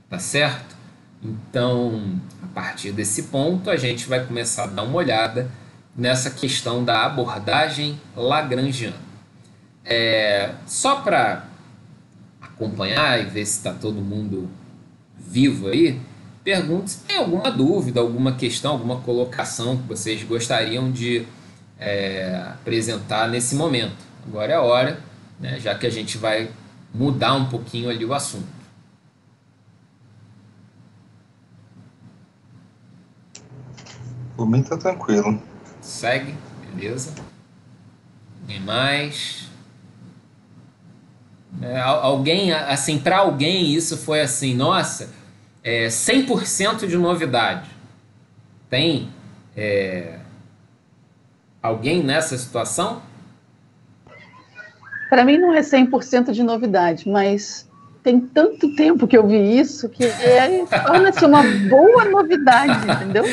Tá certo? Então, a partir desse ponto, a gente vai começar a dar uma olhada nessa questão da abordagem lagrangiana. Só para acompanhar e ver se está todo mundo vivo aí, pergunto se tem alguma dúvida, alguma questão, alguma colocação que vocês gostariam de apresentar nesse momento. Agora é a hora, né, já que a gente vai mudar um pouquinho ali o assunto. Por mim tá tranquilo. Segue, beleza. Ninguém mais. Alguém, assim, para alguém isso foi assim, nossa, 100% de novidade. Tem alguém nessa situação? Para mim não é 100% de novidade, mas tem tanto tempo que eu vi isso que torna-se uma boa novidade, entendeu?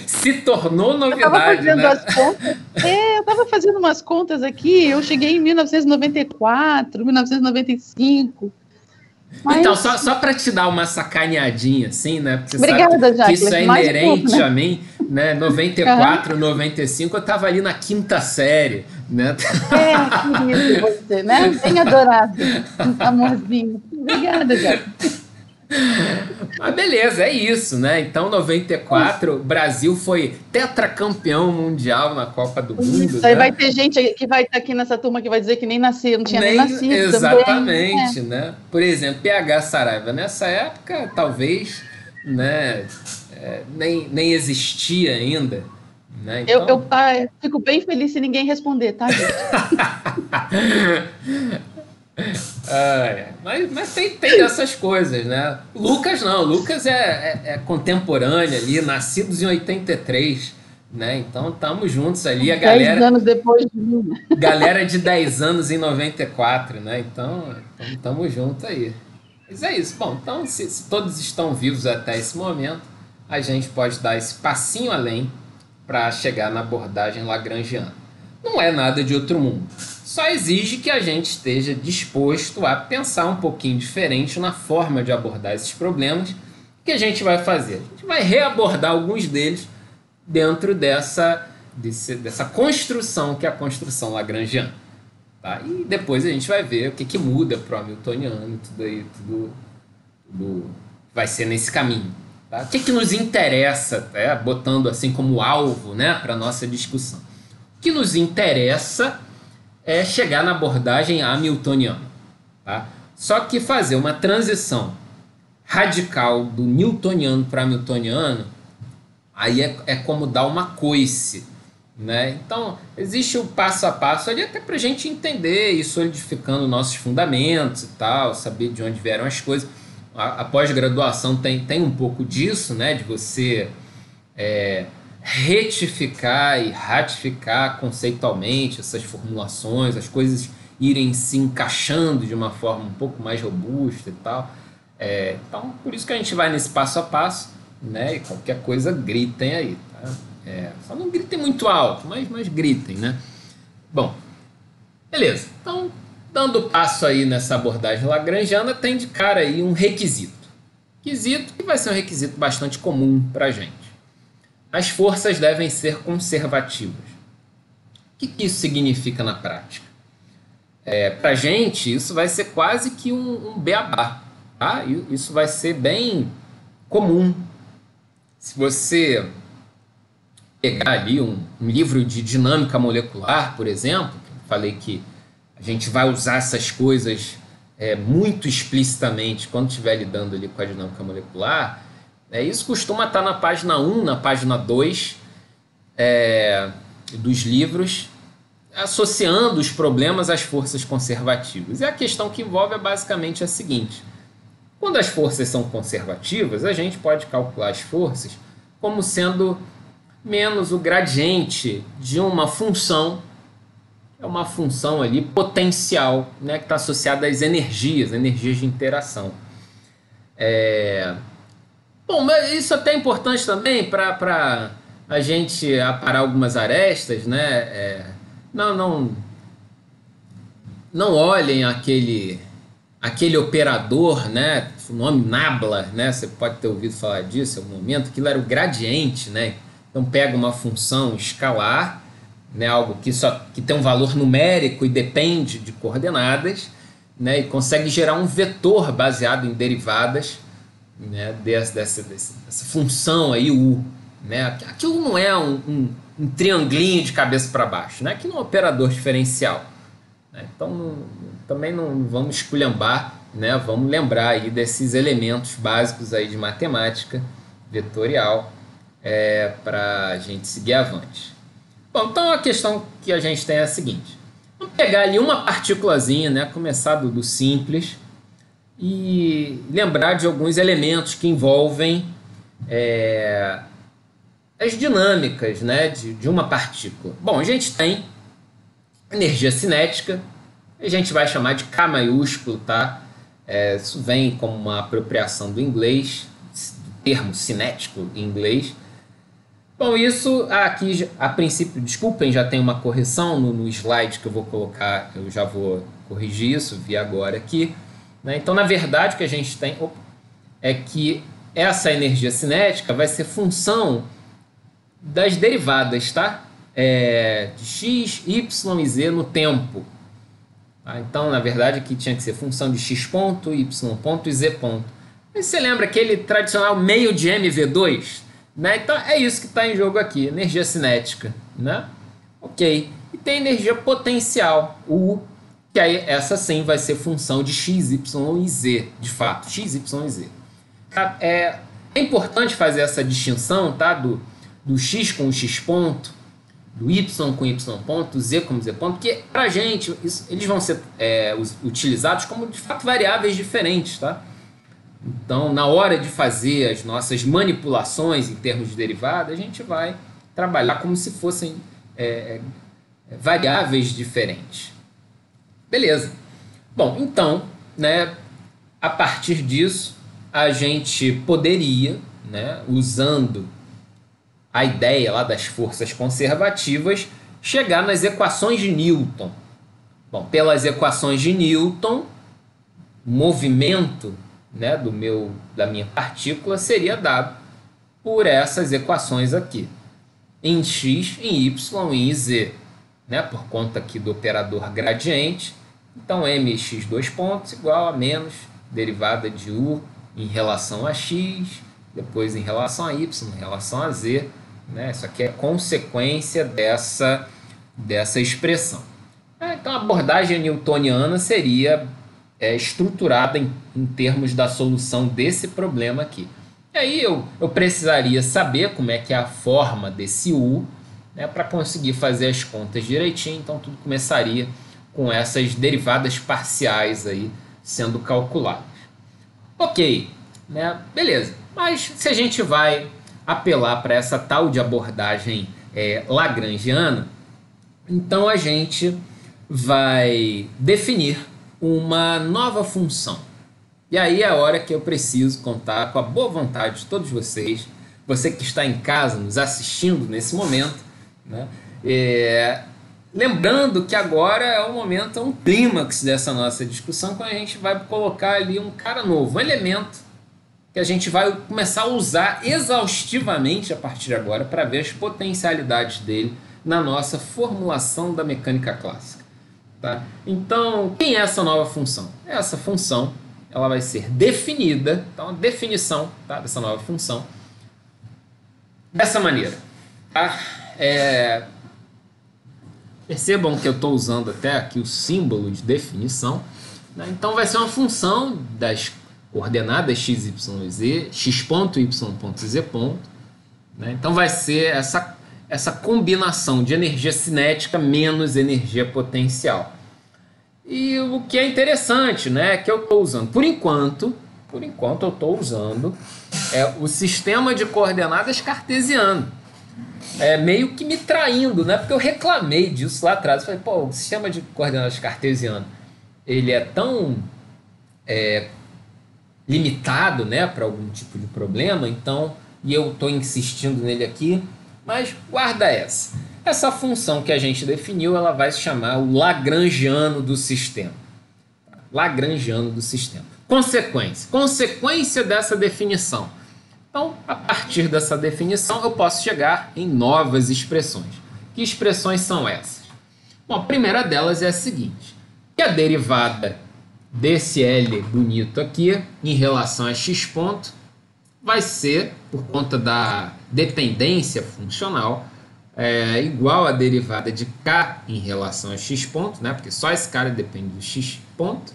Se tornou novidade, né? Eu estava fazendo umas contas aqui, eu cheguei em 1994, 1995. Mas... Então, só para te dar uma sacaneadinha, assim, né? Porque obrigada, sabe que isso é inerente né? a mim, né? 94, 95, eu estava ali na quinta série, né? Querido você, né? Bem adorado, amorzinho. Obrigada, Jackson. Mas beleza, é isso, né? Então, 94, o Brasil foi tetracampeão mundial na Copa do Mundo. Isso, aí vai ter gente que vai estar aqui nessa turma que vai dizer que nem nasceu, não tinha nem nascido. Exatamente, também, né? Por exemplo, PH Saraiva, nessa época, talvez, né, nem existia ainda. Né? Então... eu fico bem feliz se ninguém responder, tá, gente? Mas tem dessas coisas, né? Lucas não, Lucas é contemporâneo ali, nascidos em 83, né? Então estamos juntos ali, a galera... 10 anos depois de mim. Galera de 10 anos em 94, né? Então estamos juntos aí. Mas é isso. Bom, então se todos estão vivos até esse momento, a gente pode dar esse passinho além para chegar na abordagem lagrangiana. Não é nada de outro mundo. Só exige que a gente esteja disposto a pensar um pouquinho diferente na forma de abordar esses problemas. O que a gente vai fazer? A gente vai reabordar alguns deles dentro dessa construção que é a construção lagrangiana. Tá? E depois a gente vai ver o que muda para o hamiltoniano e tudo vai ser nesse caminho. Tá? O que nos interessa, botando assim como alvo, né, para a nossa discussão? O que nos interessa é chegar na abordagem hamiltoniana. Tá? Só que fazer uma transição radical do newtoniano para hamiltoniano, aí é como dar uma coice. Né? Então, existe o passo a passo ali até para a gente entender e solidificando nossos fundamentos e tal, saber de onde vieram as coisas. A pós-graduação tem um pouco disso, né? De você retificar e ratificar conceitualmente essas formulações, as coisas irem se encaixando de uma forma um pouco mais robusta e tal. Então, por isso que a gente vai nesse passo a passo, né? E qualquer coisa gritem aí, tá? Só não gritem muito alto, mas gritem, né? Bom, beleza. Então, dando passo aí nessa abordagem lagrangiana, tem de cara aí um requisito. Requisito que vai ser um requisito bastante comum para a gente. As forças devem ser conservativas. O que isso significa na prática? Para a gente, isso vai ser quase que um beabá. Tá? Isso vai ser bem comum. Se você pegar ali um livro de dinâmica molecular, por exemplo, falei que a gente vai usar essas coisas muito explicitamente quando estiver lidando ali com a dinâmica molecular, isso costuma estar na página 1, na página 2 dos livros, associando os problemas às forças conservativas. E a questão que envolve é basicamente a seguinte: quando as forças são conservativas, a gente pode calcular as forças como sendo menos o gradiente de uma função, é uma função ali potencial, né, que está associada às energias de interação. Bom, mas isso até é importante também para a gente aparar algumas arestas, né? Não olhem aquele operador, né? O nome Nabla, né? Você pode ter ouvido falar disso em algum momento. Aquilo era o gradiente, né? Então pega uma função escalar, né? Algo que tem um valor numérico e depende de coordenadas, né? E consegue gerar um vetor baseado em derivadas, né? Dessa função aí U, né? Aquilo não é um triangulinho de cabeça para baixo, né? Aquilo é um operador diferencial, né? Então também não vamos esculhambar, né? Vamos lembrar aí desses elementos básicos aí de matemática vetorial para a gente seguir avante. Bom, então a questão que a gente tem é a seguinte: vamos pegar ali uma partículazinha, né? Começar do simples e lembrar de alguns elementos que envolvem as dinâmicas, né, de uma partícula. Bom, a gente tem energia cinética, a gente vai chamar de K maiúsculo, tá? Isso vem como uma apropriação do inglês, do termo cinético em inglês. Bom, isso aqui, a princípio, desculpem, já tem uma correção no slide que eu vou colocar, eu já vou corrigir isso, vi agora aqui, né? Então, na verdade, o que a gente tem é que essa energia cinética vai ser função das derivadas, tá? De x, y e z no tempo. Tá? Então, na verdade, aqui tinha que ser função de x ponto, y ponto e z ponto. E você lembra aquele tradicional meio de mv2? Né? Então, é isso que está em jogo aqui, energia cinética. Né? Ok. E tem energia potencial, U, que aí essa sim vai ser função de x, y e z, de fato, x, y e z. Tá? É importante fazer essa distinção, tá? Do x com o x ponto, do y com y ponto, z com z ponto, porque para a gente eles vão ser utilizados como de fato variáveis diferentes, tá? Então, na hora de fazer as nossas manipulações em termos de derivada, a gente vai trabalhar como se fossem variáveis diferentes. Beleza. Bom, então, né, a partir disso, a gente poderia, né, usando a ideia lá das forças conservativas, chegar nas equações de Newton. Bom, pelas equações de Newton, o movimento, né, da minha partícula seria dado por essas equações aqui, em x, em y e em z, né, por conta aqui do operador gradiente. Então, mx dois pontos igual a menos derivada de u em relação a x, depois em relação a y, em relação a z, né? Isso aqui é consequência dessa expressão. Então, a abordagem newtoniana seria estruturada em termos da solução desse problema aqui. E aí eu precisaria saber como é que é a forma desse U, né, para conseguir fazer as contas direitinho. Então, tudo começaria com essas derivadas parciais aí sendo calculadas. Ok, né? Beleza. Mas se a gente vai apelar para essa tal de abordagem lagrangiana, então a gente vai definir uma nova função. E aí é a hora que eu preciso contar com a boa vontade de todos vocês, você que está em casa nos assistindo nesse momento, né? Lembrando que agora é o momento, é um clímax dessa nossa discussão, quando a gente vai colocar ali um cara novo, um elemento que a gente vai começar a usar exaustivamente a partir de agora para ver as potencialidades dele na nossa formulação da mecânica clássica. Tá? Então, quem é essa nova função? Essa função ela vai ser definida, então a definição, tá, dessa nova função, dessa maneira. Tá? Percebam que eu estou usando até aqui o símbolo de definição, né? Então vai ser uma função das coordenadas x, y, z, x ponto, y ponto, z ponto, né? Então vai ser essa combinação de energia cinética menos energia potencial. E o que é interessante, né, é que eu estou usando, por enquanto eu estou usando o sistema de coordenadas cartesiano. Meio que me traindo, né? Porque eu reclamei disso lá atrás. Eu falei, pô, o sistema de coordenadas cartesiano, ele é tão limitado, né, para algum tipo de problema, então, e eu estou insistindo nele aqui, mas guarda essa função que a gente definiu, ela vai se chamar o Lagrangiano do sistema. Lagrangiano do sistema. Consequência dessa definição. Então, a partir dessa definição, eu posso chegar em novas expressões. Que expressões são essas? Bom, a primeira delas é a seguinte, que a derivada desse L bonito aqui, em relação a x ponto, vai ser, por conta da dependência funcional, igual a derivada de k em relação a x ponto, né? Porque só esse cara depende do x ponto,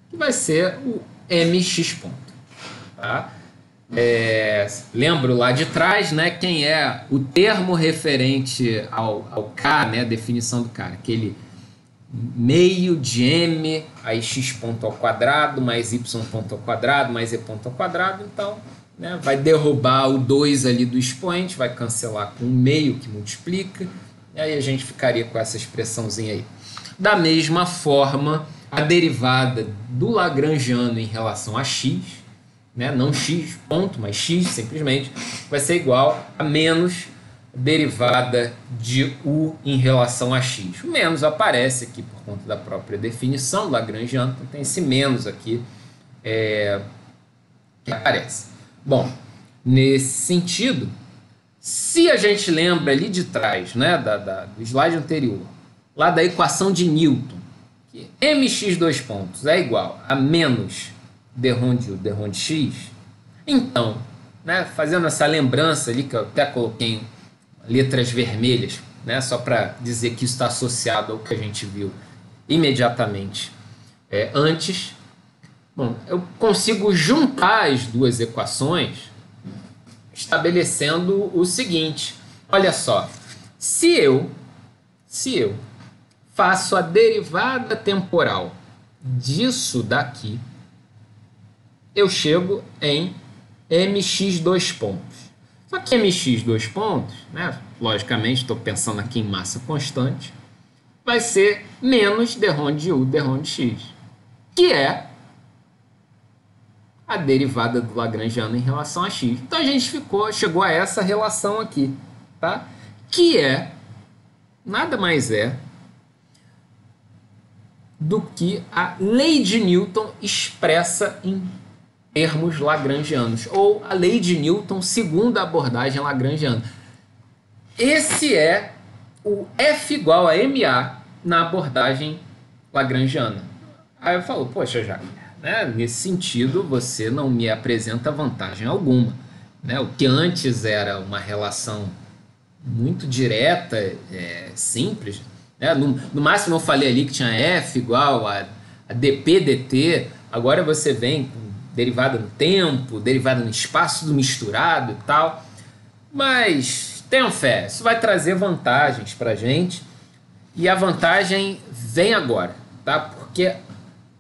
que vai ser o mx ponto. Tá? Lembro lá de trás, né, quem é o termo referente ao k, né, a definição do k, aquele meio de m, aí x ponto ao quadrado, mais y ponto ao quadrado, mais e ponto ao quadrado, então, né, vai derrubar o 2 ali do expoente, vai cancelar com o meio que multiplica, e aí a gente ficaria com essa expressãozinha aí. Da mesma forma, a derivada do Lagrangiano em relação a x, né, não x ponto, mas x simplesmente, vai ser igual a menos derivada de u em relação a x. O menos aparece aqui por conta da própria definição do Lagrangiano, então tem esse menos aqui que aparece. Bom, nesse sentido, se a gente lembra ali de trás, né, do slide anterior, lá da equação de Newton, que mx dois pontos é igual a menos d rho de u, d rho de x, então, né, fazendo essa lembrança ali, que eu até coloquei em letras vermelhas, né, só para dizer que isso está associado ao que a gente viu imediatamente antes, bom, eu consigo juntar as duas equações estabelecendo o seguinte, olha só, se eu faço a derivada temporal disso daqui, eu chego em mx dois pontos. Só que mx dois pontos, né, logicamente estou pensando aqui em massa constante, vai ser menos d rho de u, d rho de x, que é a derivada do Lagrangiano em relação a x. Então a gente chegou a essa relação aqui, tá? Que nada mais do que a lei de Newton expressa em termos lagrangianos, ou a lei de Newton segundo a abordagem lagrangiana. Esse é o F igual a MA na abordagem lagrangiana. Aí eu falo, poxa, Jacques, né, nesse sentido você não me apresenta vantagem alguma, né? O que antes era uma relação muito direta, simples, né? No máximo eu falei ali que tinha F igual a dp dt, agora você vem com derivada no tempo, derivada no espaço, tudo misturado e tal, mas tenham fé, isso vai trazer vantagens para a gente, e a vantagem vem agora, tá? Porque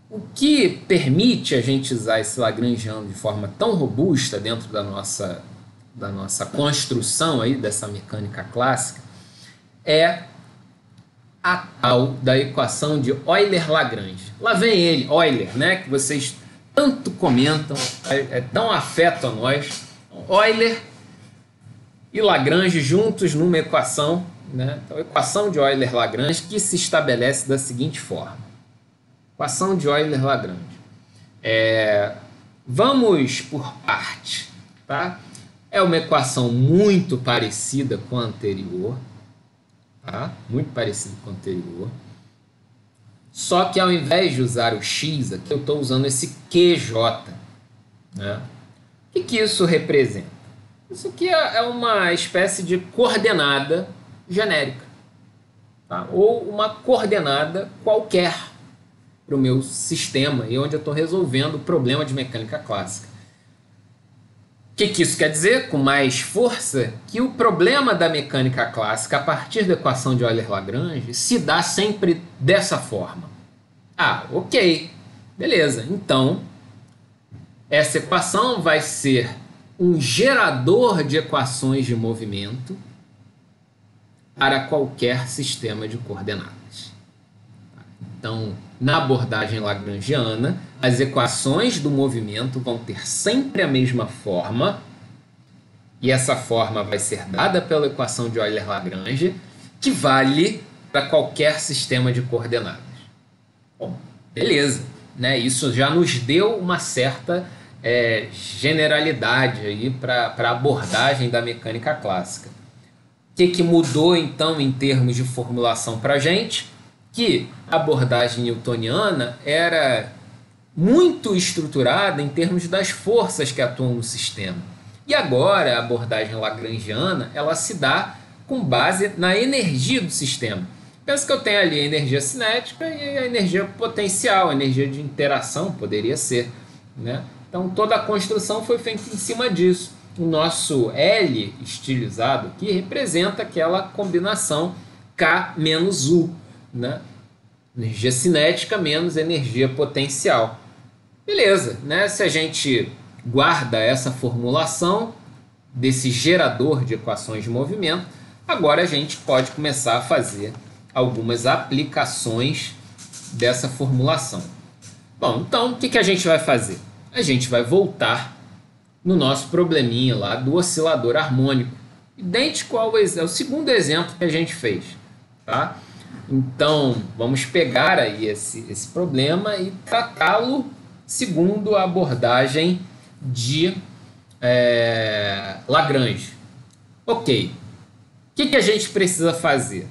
o que permite a gente usar esse Lagrangiano de forma tão robusta dentro da nossa construção aí, dessa mecânica clássica, é a tal da equação de Euler-Lagrange. Lá vem ele, Euler, né, que vocês tanto comentam, tão afeto a nós. Euler e Lagrange juntos numa equação, né? Então, a equação de Euler-Lagrange que se estabelece da seguinte forma. Equação de Euler-Lagrange. Vamos por parte, tá? É uma equação muito parecida com a anterior, tá? Muito parecida com a anterior. Só que ao invés de usar o x aqui, eu estou usando esse QJ, né? O que isso representa? Isso aqui é uma espécie de coordenada genérica, tá? Ou uma coordenada qualquer para o meu sistema e onde eu estou resolvendo o problema de mecânica clássica. O que isso quer dizer, com mais força? Que o problema da mecânica clássica a partir da equação de Euler-Lagrange se dá sempre dessa forma. Ah, ok, beleza. Então, essa equação vai ser um gerador de equações de movimento para qualquer sistema de coordenadas. Então, na abordagem lagrangiana, as equações do movimento vão ter sempre a mesma forma, e essa forma vai ser dada pela equação de Euler-Lagrange, que vale para qualquer sistema de coordenadas. Bom, beleza, né? Isso já nos deu uma certa generalidade aí para a abordagem da mecânica clássica. O que mudou então em termos de formulação para a gente? Que a abordagem newtoniana era muito estruturada em termos das forças que atuam no sistema. E agora a abordagem lagrangiana ela se dá com base na energia do sistema. Pensa que eu tenho ali a energia cinética e a energia potencial, a energia de interação poderia ser, né? Então toda a construção foi feita em cima disso. O nosso L estilizado aqui representa aquela combinação K menos U, né? Energia cinética menos energia potencial. Beleza, né? Se a gente guarda essa formulação desse gerador de equações de movimento, agora a gente pode começar a fazer algumas aplicações dessa formulação. Bom, então o que a gente vai fazer? A gente vai voltar no nosso probleminha lá do oscilador harmônico, idêntico ao segundo exemplo que a gente fez, tá? Então, vamos pegar aí esse problema e tratá-lo segundo a abordagem de Lagrange. Ok, o que a gente precisa fazer?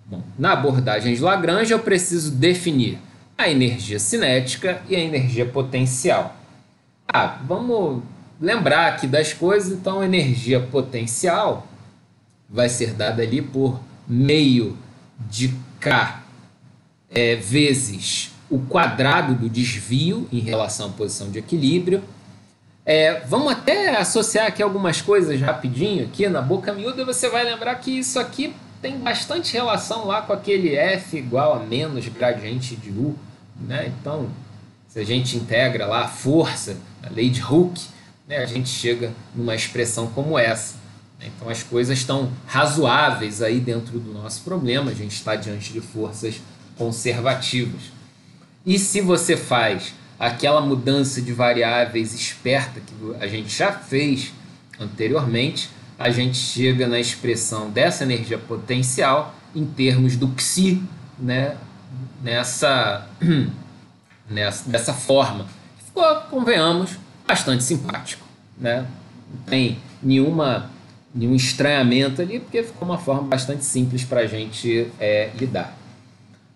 Bom, na abordagem de Lagrange eu preciso definir a energia cinética e a energia potencial. Vamos lembrar aqui das coisas, então a energia potencial vai ser dada ali por meio de K vezes o quadrado do desvio em relação à posição de equilíbrio. Vamos até associar aqui algumas coisas rapidinho, aqui na boca miúda você vai lembrar que isso aqui tem bastante relação lá com aquele F igual a menos gradiente de U, né? Então, se a gente integra lá a força, a lei de Hooke, né, a gente chega numa expressão como essa. Então as coisas estão razoáveis aí dentro do nosso problema, a gente está diante de forças conservativas. E se você faz aquela mudança de variáveis esperta que a gente já fez anteriormente, a gente chega na expressão dessa energia potencial em termos do Psi, né, dessa forma. Ficou, convenhamos, bastante simpático, né? Não tem nenhum estranhamento ali, porque ficou uma forma bastante simples para a gente lidar.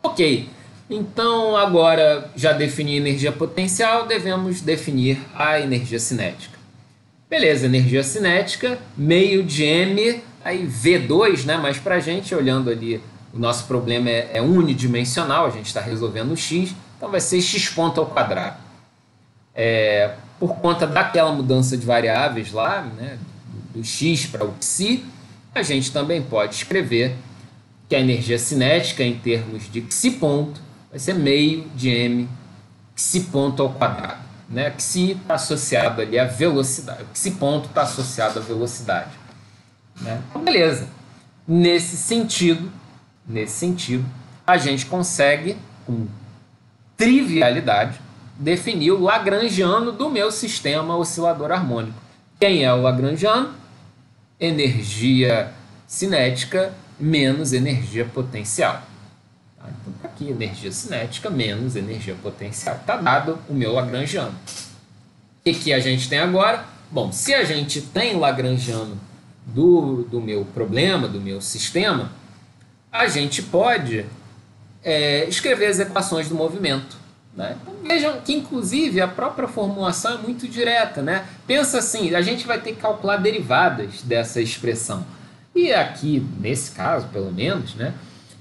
Ok, então agora já defini a energia potencial, devemos definir a energia cinética. Beleza, energia cinética, meio de M, aí V2, né? Mas para a gente, olhando ali, o nosso problema é unidimensional, a gente está resolvendo o x, então vai ser x ponto ao quadrado. Por conta daquela mudança de variáveis lá, né, do x para o psi, a gente também pode escrever que a energia cinética em termos de psi ponto vai ser meio de m psi ponto ao quadrado, né? Psi está associado ali à velocidade, psi ponto está associado à velocidade, né? Então, beleza. Nesse sentido, a gente consegue com trivialidade definir o lagrangiano do meu sistema oscilador harmônico. Quem é o lagrangiano? Energia cinética menos energia potencial. Tá? Então, tá aqui, energia cinética menos energia potencial. Está dado o meu lagrangiano. O que a gente tem agora? Bom, se a gente tem lagrangiano do meu problema, do meu sistema, a gente pode escrever as equações do movimento. né? Então, vejam que, inclusive, a própria formulação é muito direta, né? Pensa assim, a gente vai ter que calcular derivadas dessa expressão. E aqui, nesse caso, pelo menos, né,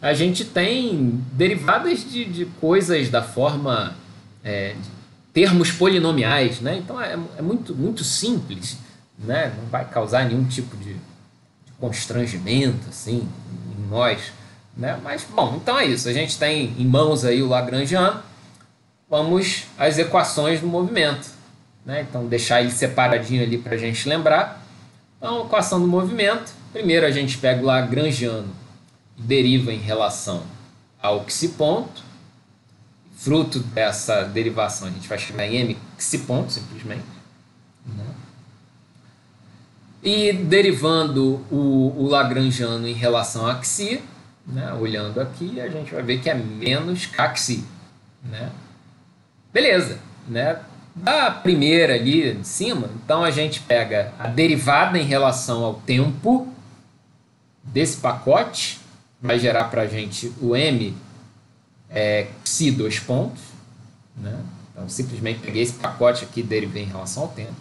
a gente tem derivadas de coisas da forma... de termos polinomiais, né? Então, é muito, muito simples, né? Não vai causar nenhum tipo de constrangimento, assim, em nós, né? Mas, bom, então é isso. A gente tem em mãos aí o Lagrangiano. Vamos às equações do movimento, né? Então, deixar ele separadinho ali para a gente lembrar. Então, a equação do movimento. Primeiro, a gente pega o Lagrangiano e deriva em relação ao xiponto. Fruto dessa derivação, a gente vai chegar em m xiponto, simplesmente, né? E derivando o Lagrangiano em relação a xi, né? Olhando aqui, a gente vai ver que é menos kxi, né? Beleza, né? Da primeira ali de cima, então a gente pega a derivada em relação ao tempo desse pacote, vai gerar para a gente o m xi 2 pontos, né? Então simplesmente peguei esse pacote aqui e derivei em relação ao tempo.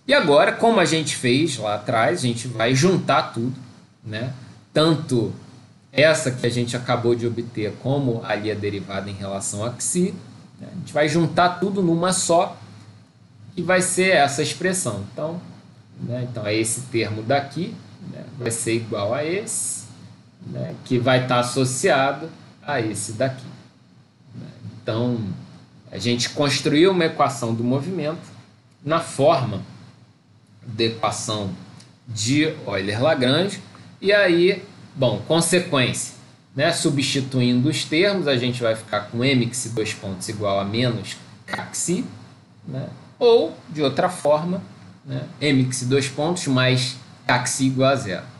E agora, como a gente fez lá atrás, a gente vai juntar tudo, né? Tanto essa que a gente acabou de obter, como ali a derivada em relação a xi, né? A gente vai juntar tudo numa só, que vai ser essa expressão. Então, né? Então é esse termo daqui, né? Vai ser igual a esse, né? Que vai estar associado a esse daqui. Então, a gente construiu uma equação do movimento na forma da equação de Euler-Lagrange, e aí, bom, consequência, né? Substituindo os termos, a gente vai ficar com mxi 2 pontos igual a menos kxi, né? Ou, de outra forma, né? Mxi 2 pontos mais kxi igual a zero.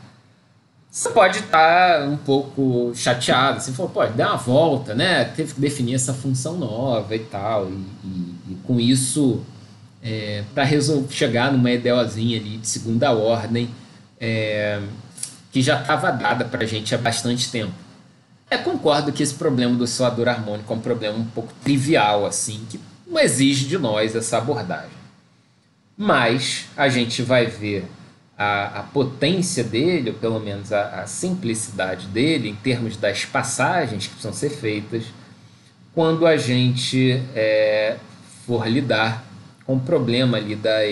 Você pode estar um pouco chateado, assim, falou, pô, dá uma volta, né? Teve que definir essa função nova e tal, e com isso, para chegar numa EDOzinha ali de segunda ordem, que já estava dada para a gente há bastante tempo. Concordo que esse problema do oscilador harmônico é um problema um pouco trivial, assim, que não exige de nós essa abordagem. Mas a gente vai ver a potência dele, ou pelo menos a simplicidade dele, em termos das passagens que precisam ser feitas, quando a gente for lidar com o problema ali da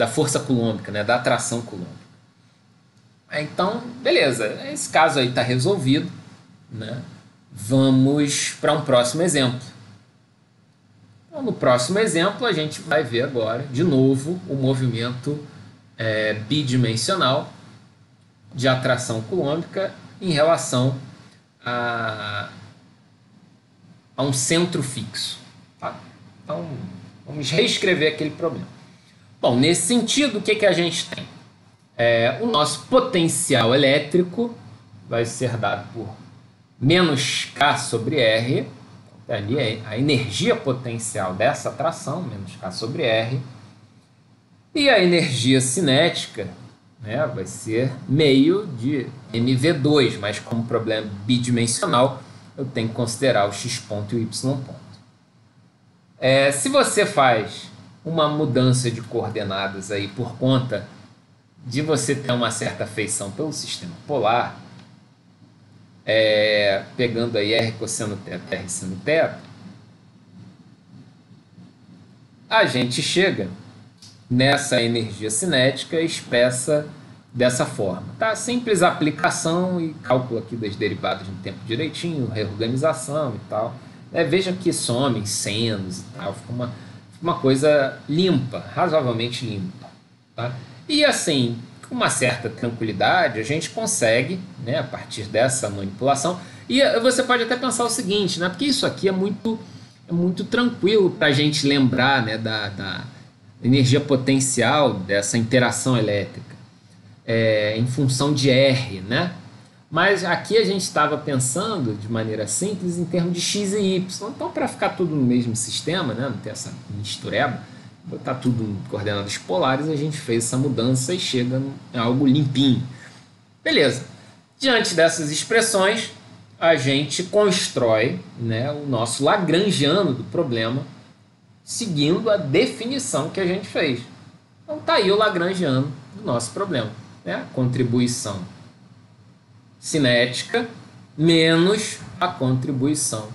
força coulombica, né, da atração coulombica. Então, beleza, esse caso aí está resolvido, né? Vamos para um próximo exemplo. Então, no próximo exemplo, a gente vai ver agora, de novo, o movimento bidimensional de atração coulombica em relação a um centro fixo. Tá? Então, vamos reescrever aquele problema. Bom, nesse sentido, o que a gente tem? O nosso potencial elétrico vai ser dado por menos K sobre R. Ali é a energia potencial dessa atração, menos K sobre R. E a energia cinética, né, vai ser meio de mv2, mas como problema bidimensional, eu tenho que considerar o x ponto e o y ponto. Se você faz uma mudança de coordenadas aí por conta de você ter uma certa afeição pelo sistema polar, pegando aí R cosseno θ, R seno θ, a gente chega nessa energia cinética expressa dessa forma. Tá? Simples aplicação e cálculo aqui das derivadas no tempo direitinho, reorganização e tal. Veja que somem senos e tal, fica uma coisa limpa, razoavelmente limpa. Tá? E assim, com uma certa tranquilidade, a gente consegue, né, a partir dessa manipulação. E você pode até pensar o seguinte, né, porque isso aqui é muito tranquilo para a gente lembrar, né, da energia potencial dessa interação elétrica em função de R, né? Mas aqui a gente estava pensando de maneira simples em termos de x e y. Então, para ficar tudo no mesmo sistema, né, não ter essa mistureba, botar tudo em coordenadas polares, a gente fez essa mudança e chega em algo limpinho. Beleza. Diante dessas expressões, a gente constrói, né, o nosso lagrangiano do problema seguindo a definição que a gente fez. Então está aí o lagrangiano do nosso problema, né? Contribuição cinética menos a contribuição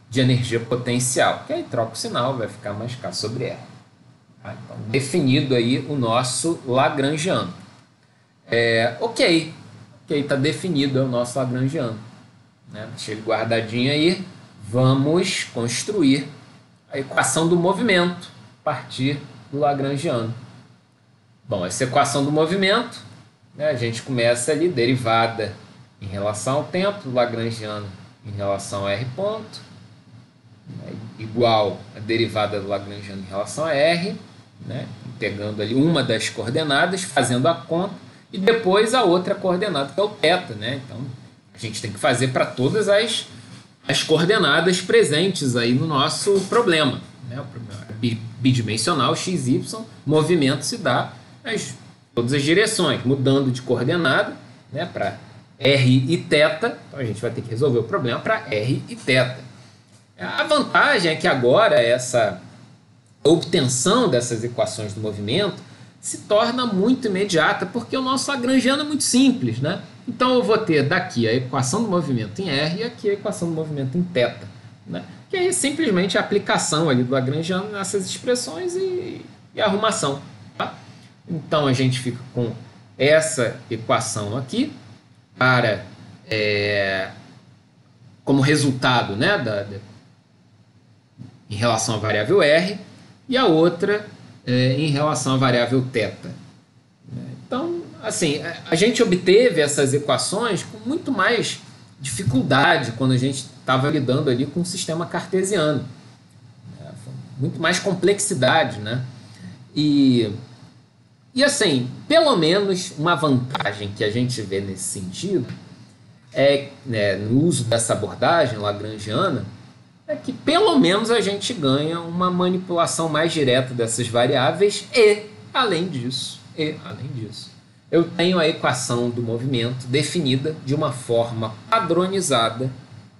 de energia potencial, que aí troca o sinal, vai ficar mais K sobre R. Tá? Então, definido aí o nosso lagrangiano. Ok, está definido o nosso lagrangiano. Né? Deixa ele guardadinho aí. Vamos construir a equação do movimento a partir do lagrangiano. Bom, essa equação do movimento, né, a gente começa ali, derivada em relação ao tempo, lagrangiano em relação a R ponto, né, igual a derivada do lagrangiano em relação a R, né, pegando ali uma das coordenadas, fazendo a conta, e depois a outra coordenada, que é o θ. Né? Então, a gente tem que fazer para todas as coordenadas presentes aí no nosso problema. Né? O problema é bidimensional, x, y, movimento se dá todas as direções, mudando de coordenada, né, para R e θ. Então a gente vai ter que resolver o problema para R e θ. A vantagem é que agora a obtenção dessas equações do movimento se torna muito imediata, porque o nosso lagrangiano é muito simples, né? Então eu vou ter daqui a equação do movimento em R e aqui a equação do movimento em θ, né? Que é simplesmente a aplicação ali do lagrangiano nessas expressões e arrumação. Tá? Então a gente fica com essa equação aqui como resultado, né, em relação à variável R, e a outra em relação à variável θ. Então, assim, a gente obteve essas equações com muito mais dificuldade quando a gente estava lidando ali com o sistema cartesiano. Muito mais complexidade, né? E assim, pelo menos uma vantagem que a gente vê nesse sentido no uso dessa abordagem lagrangiana, é que pelo menos a gente ganha uma manipulação mais direta dessas variáveis além disso, eu tenho a equação do movimento definida de uma forma padronizada,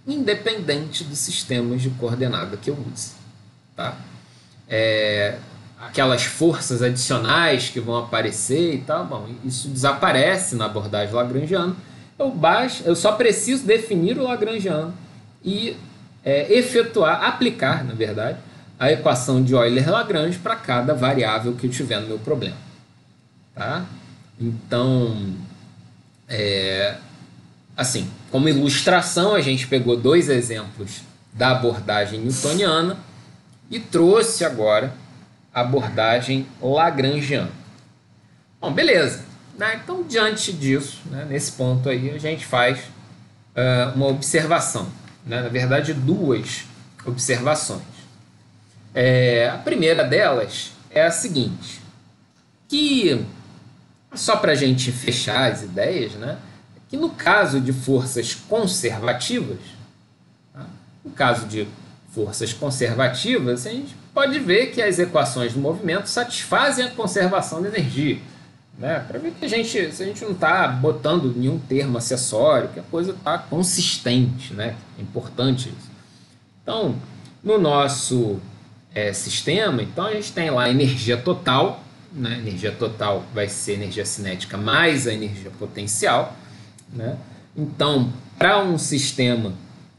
independente dos sistemas de coordenada que eu use. Tá? Aquelas forças adicionais que vão aparecer e tal, bom, isso desaparece na abordagem lagrangiana. Eu só preciso definir o lagrangiano e aplicar, na verdade, a equação de Euler-Lagrange para cada variável que eu tiver no meu problema. Tá? Então, assim, como ilustração, a gente pegou 2 exemplos da abordagem newtoniana e trouxe agora a abordagem lagrangiana. Bom, beleza. Né? Então, diante disso, né, nesse ponto aí, a gente faz uma observação. Né? Na verdade, 2 observações. A primeira delas é a seguinte, que, só para a gente fechar as ideias, né, que no caso de forças conservativas, tá? No caso de forças conservativas, a gente pode ver que as equações do movimento satisfazem a conservação da energia. Né? Para ver que se a gente não está botando nenhum termo acessório, que a coisa está consistente, né? É importante isso. Então, no nosso sistema, então a gente tem lá a energia total, né? Energia total vai ser energia cinética mais a energia potencial, né? Então, para um sistema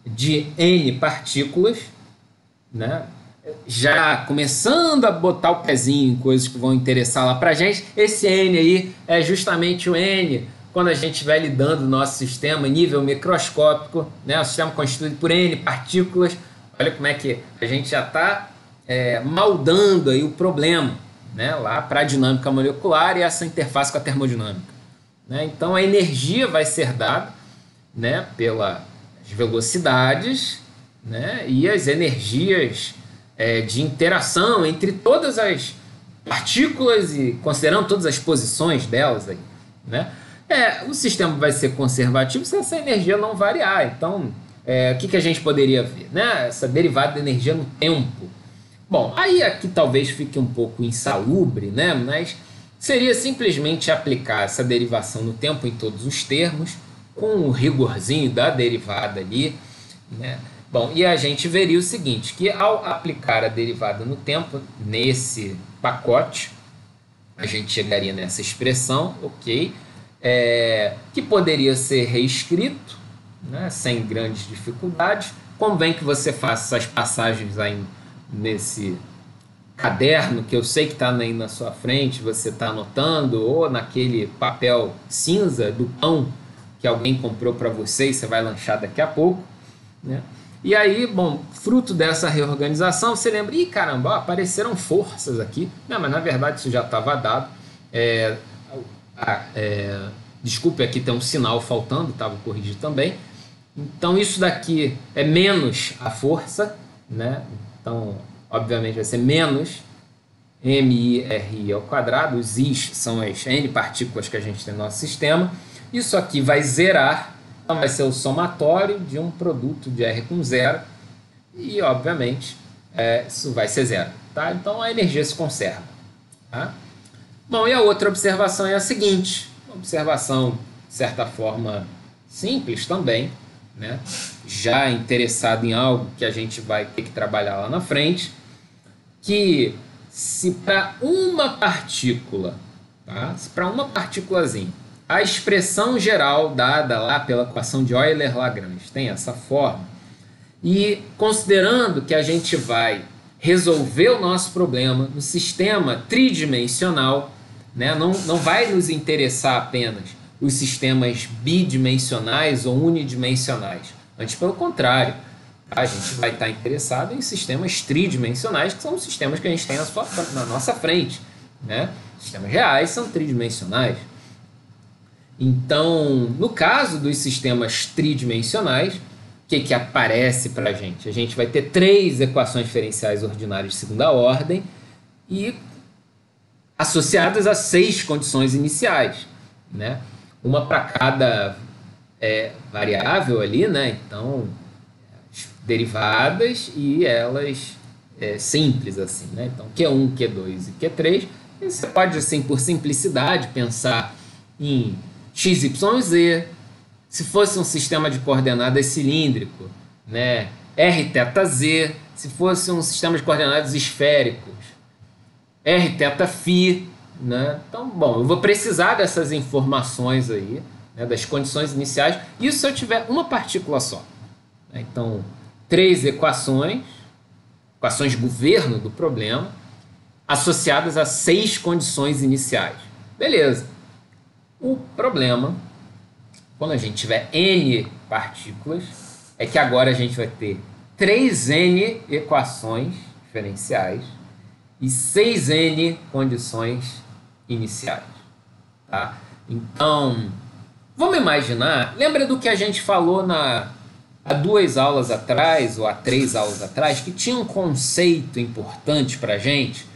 de N partículas, né, já começando a botar o pezinho em coisas que vão interessar lá para a gente, esse N aí é justamente o N quando a gente estiver lidando no nosso sistema em nível microscópico, né, o sistema constituído por N partículas. Olha como é que a gente já está maldando aí o problema, né, lá para a dinâmica molecular e essa interface com a termodinâmica. Né? Então a energia vai ser dada, né, pelas velocidades, né, e as energias de interação entre todas as partículas e considerando todas as posições delas aí, né? O sistema vai ser conservativo se essa energia não variar. Então, o que a gente poderia ver? Né? Essa derivada da energia no tempo. Bom, aí aqui talvez fique um pouco insalubre, né? Mas seria simplesmente aplicar essa derivação no tempo em todos os termos com o rigorzinho da derivada ali, né? Bom, e a gente veria o seguinte, que ao aplicar a derivada no tempo, nesse pacote, a gente chegaria nessa expressão, ok, que poderia ser reescrito, né, sem grandes dificuldades. Convém que você faça essas passagens aí nesse caderno, que eu sei que está aí na sua frente, você está anotando, ou naquele papel cinza do pão que alguém comprou para você e você vai lanchar daqui a pouco, né? E aí, bom, fruto dessa reorganização, você lembra, ih, caramba, ó, apareceram forças aqui. Não, mas na verdade isso já estava dado. Desculpe, aqui tem um sinal faltando, estava corrigido também. Então isso daqui é menos a força, né? Então, obviamente vai ser menos MIRI ao quadrado. Os I's são as N partículas que a gente tem no nosso sistema. Isso aqui vai zerar. Então vai ser o somatório de um produto de R com zero e, obviamente, isso vai ser zero. Tá? Então a energia se conserva. Tá? Bom, e a outra observação é a seguinte, uma observação, de certa forma, simples também, né? Já interessado em algo que a gente vai ter que trabalhar lá na frente, que se para uma partícula, tá? Se para uma partículazinha, a expressão geral dada lá pela equação de Euler-Lagrange tem essa forma, e considerando que a gente vai resolver o nosso problema no sistema tridimensional, né, não vai nos interessar apenas os sistemas bidimensionais ou unidimensionais, antes pelo contrário, a gente vai estar interessado em sistemas tridimensionais, que são os sistemas que a gente tem na nossa frente, né? Sistemas reais são tridimensionais. Então, no caso dos sistemas tridimensionais, o que aparece para a gente? A gente vai ter 3 equações diferenciais ordinárias de segunda ordem e associadas a 6 condições iniciais, né? Uma para cada variável ali, né? Então, derivadas e elas simples assim, né? Então, Q1, Q2 e Q3. E você pode, assim, por simplicidade, pensar em x, y, z. Se fosse um sistema de coordenadas cilíndrico, né? R, θ, z. Se fosse um sistema de coordenadas esféricos, R, θ, φ, né? Então, bom, eu vou precisar dessas informações aí, né, das condições iniciais, isso se eu tiver uma partícula só. Então, 3 equações governo do problema, associadas a 6 condições iniciais. Beleza. O problema, quando a gente tiver N partículas, é que agora a gente vai ter 3N equações diferenciais e 6N condições iniciais. Tá? Então, vamos imaginar, lembra do que a gente falou há 2 aulas atrás, ou há 3 aulas atrás, que tinha um conceito importante para a gente,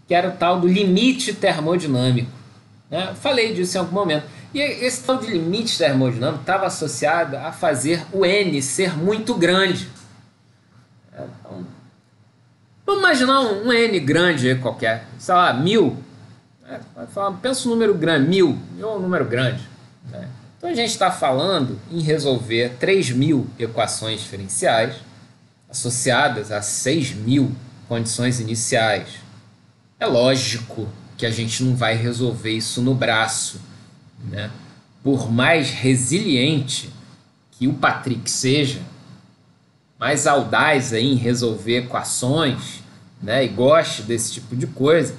que era o tal do limite termodinâmico. Né? Eu falei disso em algum momento. E esse tal de limite termodinâmico estava associado a fazer o N ser muito grande. Então, vamos imaginar um N grande qualquer, sei lá, 1000. Pensa um número grande, 1000 é um número grande. Né? Então a gente está falando em resolver 3.000 equações diferenciais associadas a 6.000 condições iniciais. É lógico que a gente não vai resolver isso no braço, né? Por mais resiliente que o Patrick seja, mais audaz aí em resolver equações, né, e goste desse tipo de coisa,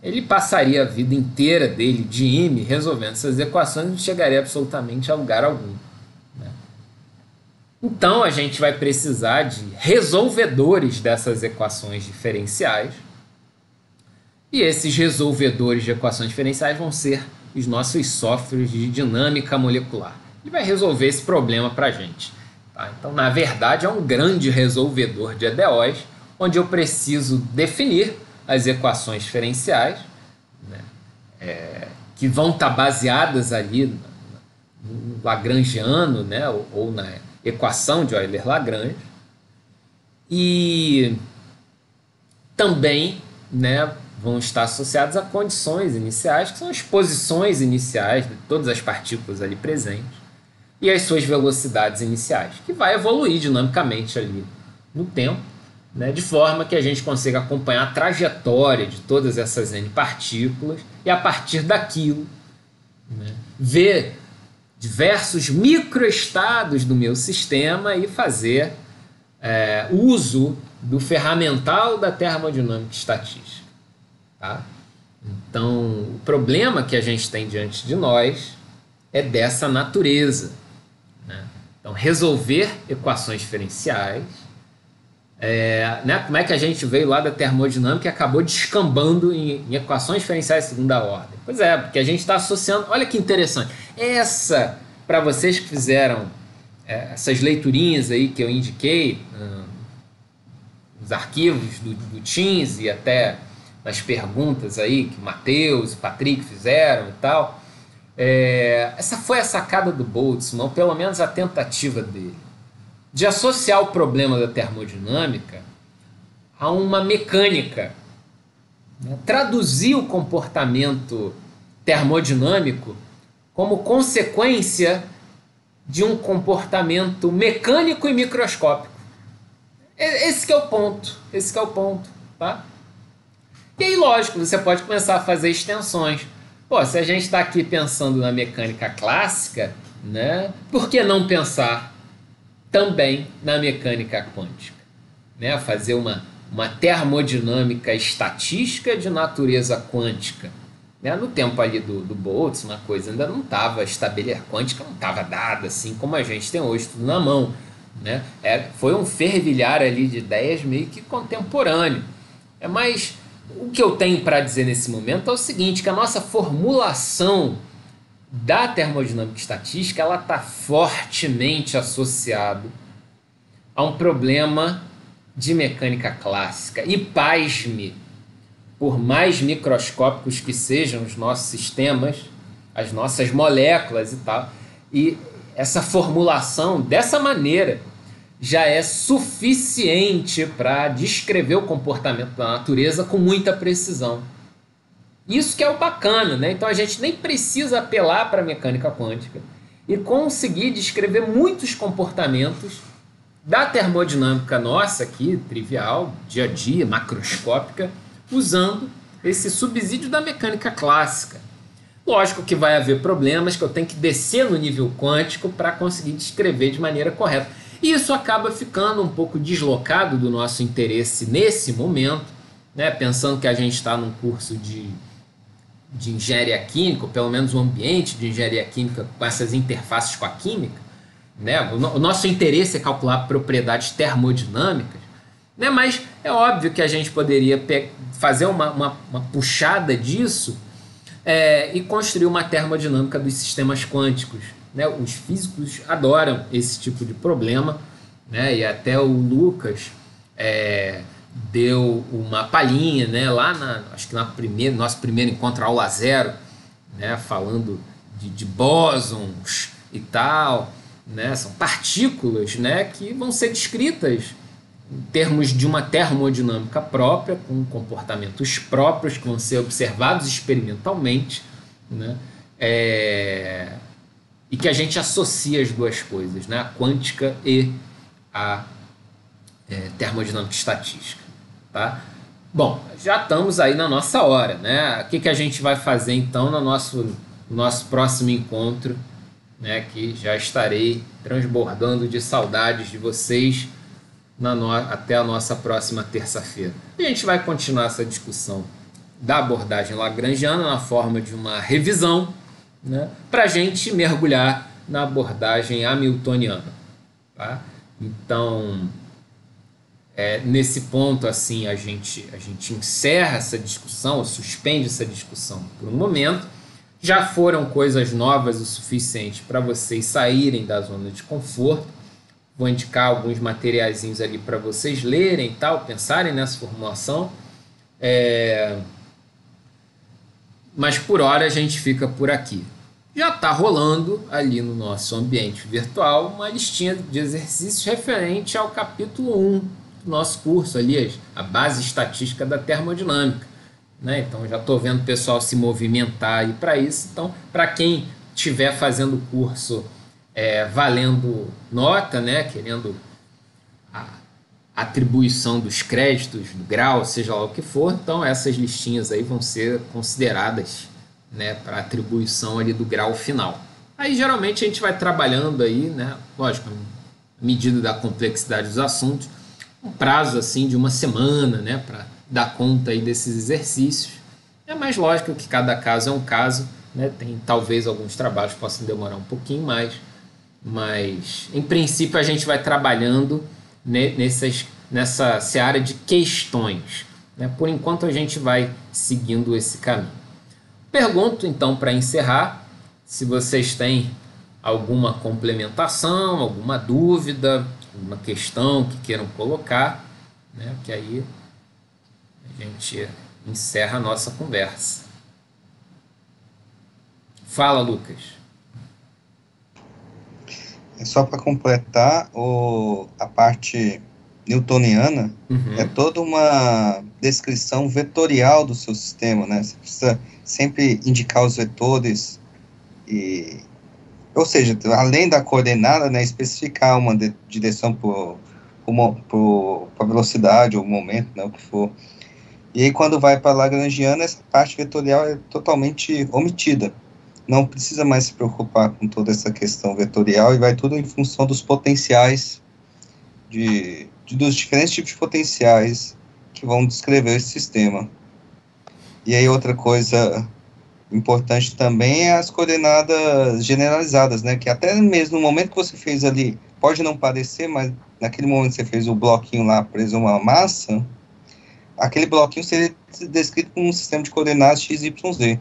ele passaria a vida inteira dele de IME resolvendo essas equações e não chegaria absolutamente a lugar algum. Né? Então a gente vai precisar de resolvedores dessas equações diferenciais, e esses resolvedores de equações diferenciais vão ser os nossos softwares de dinâmica molecular. Ele vai resolver esse problema para a gente. Tá? Então, na verdade, é um grande resolvedor de EDOs, onde eu preciso definir as equações diferenciais, né, que vão estar baseadas ali no Lagrangiano, né, ou na equação de Euler-Lagrange, e também, né, vão estar associados a condições iniciais, que são as posições iniciais de todas as partículas ali presentes, e as suas velocidades iniciais, que vai evoluir dinamicamente ali no tempo, né, de forma que a gente consiga acompanhar a trajetória de todas essas N partículas e, a partir daquilo, né, ver diversos microestados do meu sistema e fazer uso do ferramental da termodinâmica estatística. Tá? Então, o problema que a gente tem diante de nós é dessa natureza, né? Então, resolver equações diferenciais, né? Como é que a gente veio lá da termodinâmica e acabou descambando em equações diferenciais de segunda ordem? Pois é, porque a gente está associando... Olha que interessante. Para vocês que fizeram essas leiturinhas aí que eu indiquei, os arquivos do Teams e até nas perguntas aí que o Matheus e o Patrick fizeram e tal, essa foi a sacada do Boltzmann, ou pelo menos a tentativa dele, de associar o problema da termodinâmica a uma mecânica, né? Traduzir o comportamento termodinâmico como consequência de um comportamento mecânico e microscópico. Esse que é o ponto, tá? E aí, lógico, você pode começar a fazer extensões. Pô, se a gente está aqui pensando na mecânica clássica, né, por que não pensar também na mecânica quântica? Né? Fazer uma termodinâmica estatística de natureza quântica. Né? No tempo ali do Boltzmann, a coisa ainda não estava estabelecida, quântica não estava dada assim como a gente tem hoje, tudo na mão. Né? Foi um fervilhar ali de ideias meio que contemporâneo. Mas o que eu tenho para dizer nesse momento é o seguinte, que a nossa formulação da termodinâmica estatística ela está fortemente associada a um problema de mecânica clássica. E pasme, por mais microscópicos que sejam os nossos sistemas, as nossas moléculas e tal, e essa formulação dessa maneira já é suficiente para descrever o comportamento da natureza com muita precisão. Isso que é o bacana, né? Então a gente nem precisa apelar para a mecânica quântica e conseguir descrever muitos comportamentos da termodinâmica nossa aqui, trivial, dia a dia, macroscópica, usando esse subsídio da mecânica clássica. Lógico que vai haver problemas que eu tenho que descer no nível quântico para conseguir descrever de maneira correta. E isso acaba ficando um pouco deslocado do nosso interesse nesse momento, né? Pensando que a gente está num curso de engenharia química, ou pelo menos um ambiente de engenharia química com essas interfaces com a química, né? O nosso interesse é calcular propriedades termodinâmicas, né? Mas é óbvio que a gente poderia fazer uma puxada disso e construir uma termodinâmica dos sistemas quânticos. Né? Os físicos adoram esse tipo de problema, né? E até o Lucas deu uma palhinha, né? Lá acho que nosso primeiro encontro, aula 0, né? Falando de bósons e tal, né? São partículas, né? Que vão ser descritas em termos de uma termodinâmica própria, com comportamentos próprios que vão ser observados experimentalmente, né? E que a gente associa as duas coisas, né? A quântica e a termodinâmica estatística. Tá? Bom, já estamos aí na nossa hora, né? O que a gente vai fazer então no nosso próximo encontro, né? Que já estarei transbordando de saudades de vocês até a nossa próxima terça-feira. E a gente vai continuar essa discussão da abordagem lagrangiana na forma de uma revisão, né, para a gente mergulhar na abordagem hamiltoniana. Tá? Então, nesse ponto, assim, a gente encerra essa discussão, ou suspende essa discussão por um momento. Já foram coisas novas o suficiente para vocês saírem da zona de conforto. Vou indicar alguns materiaizinhos ali para vocês lerem e tal, pensarem nessa formulação. Mas por hora a gente fica por aqui. Já está rolando ali no nosso ambiente virtual uma listinha de exercícios referente ao capítulo 1 do nosso curso, ali, a base estatística da termodinâmica. Né? Então já estou vendo o pessoal se movimentar aí para isso. Então, para quem estiver fazendo o curso valendo nota, né, querendo a atribuição dos créditos, do grau, seja lá o que for. Então essas listinhas aí vão ser consideradas, né, para atribuição ali do grau final. Aí geralmente a gente vai trabalhando aí, né, lógico, à medida da complexidade dos assuntos, um prazo assim de uma semana, né, para dar conta aí desses exercícios. É mais lógico que cada caso é um caso, né, tem talvez alguns trabalhos que possam demorar um pouquinho mais, mas em princípio a gente vai trabalhando nessa seara de questões, né? Por enquanto a gente vai seguindo esse caminho. Pergunto então, para encerrar, se vocês têm alguma complementação, alguma dúvida, alguma questão que queiram colocar, né? Que aí a gente encerra a nossa conversa. Fala, Lucas. Só para completar, a parte newtoniana é toda uma descrição vetorial do seu sistema, né? Você precisa sempre indicar os vetores, ou seja, além da coordenada, né, especificar uma direção para a velocidade ou momento, né, o que for. E aí, quando vai para a Lagrangiana, essa parte vetorial é totalmente omitida. Não precisa mais se preocupar com toda essa questão vetorial e vai tudo em função dos potenciais, dos diferentes tipos de potenciais que vão descrever esse sistema. E aí outra coisa importante também é as coordenadas generalizadas, né? Que até mesmo no momento que você fez ali, pode não parecer, mas naquele momento que você fez o bloquinho lá preso a uma massa, aquele bloquinho seria descrito como um sistema de coordenadas x, y, z.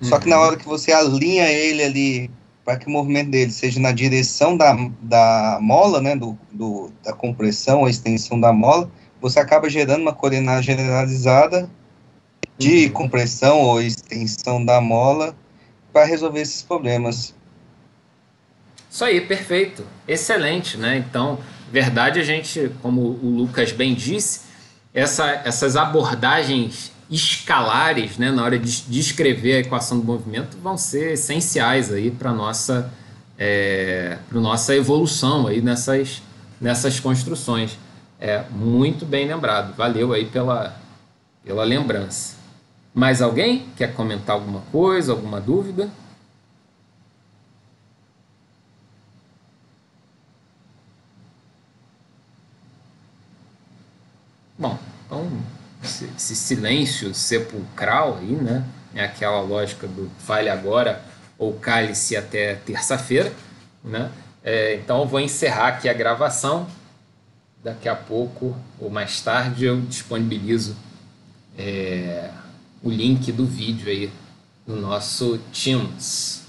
Só que na hora que você alinha ele ali, para que o movimento dele seja na direção da mola, né, da compressão ou extensão da mola, você acaba gerando uma coordenada generalizada de compressão ou extensão da mola para resolver esses problemas. Isso aí, perfeito. Excelente, né? Então, verdade, a gente, como o Lucas bem disse, essas abordagens escalares, né, na hora de descrever a equação do movimento vão ser essenciais aí para nossa evolução aí nessas construções. Muito bem lembrado. Valeu aí pela lembrança. Mais alguém quer comentar alguma coisa, alguma dúvida? Bom, então esse silêncio sepulcral aí, né? É aquela lógica do fale agora ou cale-se até terça-feira, né? Então eu vou encerrar aqui a gravação. Daqui a pouco ou mais tarde eu disponibilizo o link do vídeo aí no nosso Teams.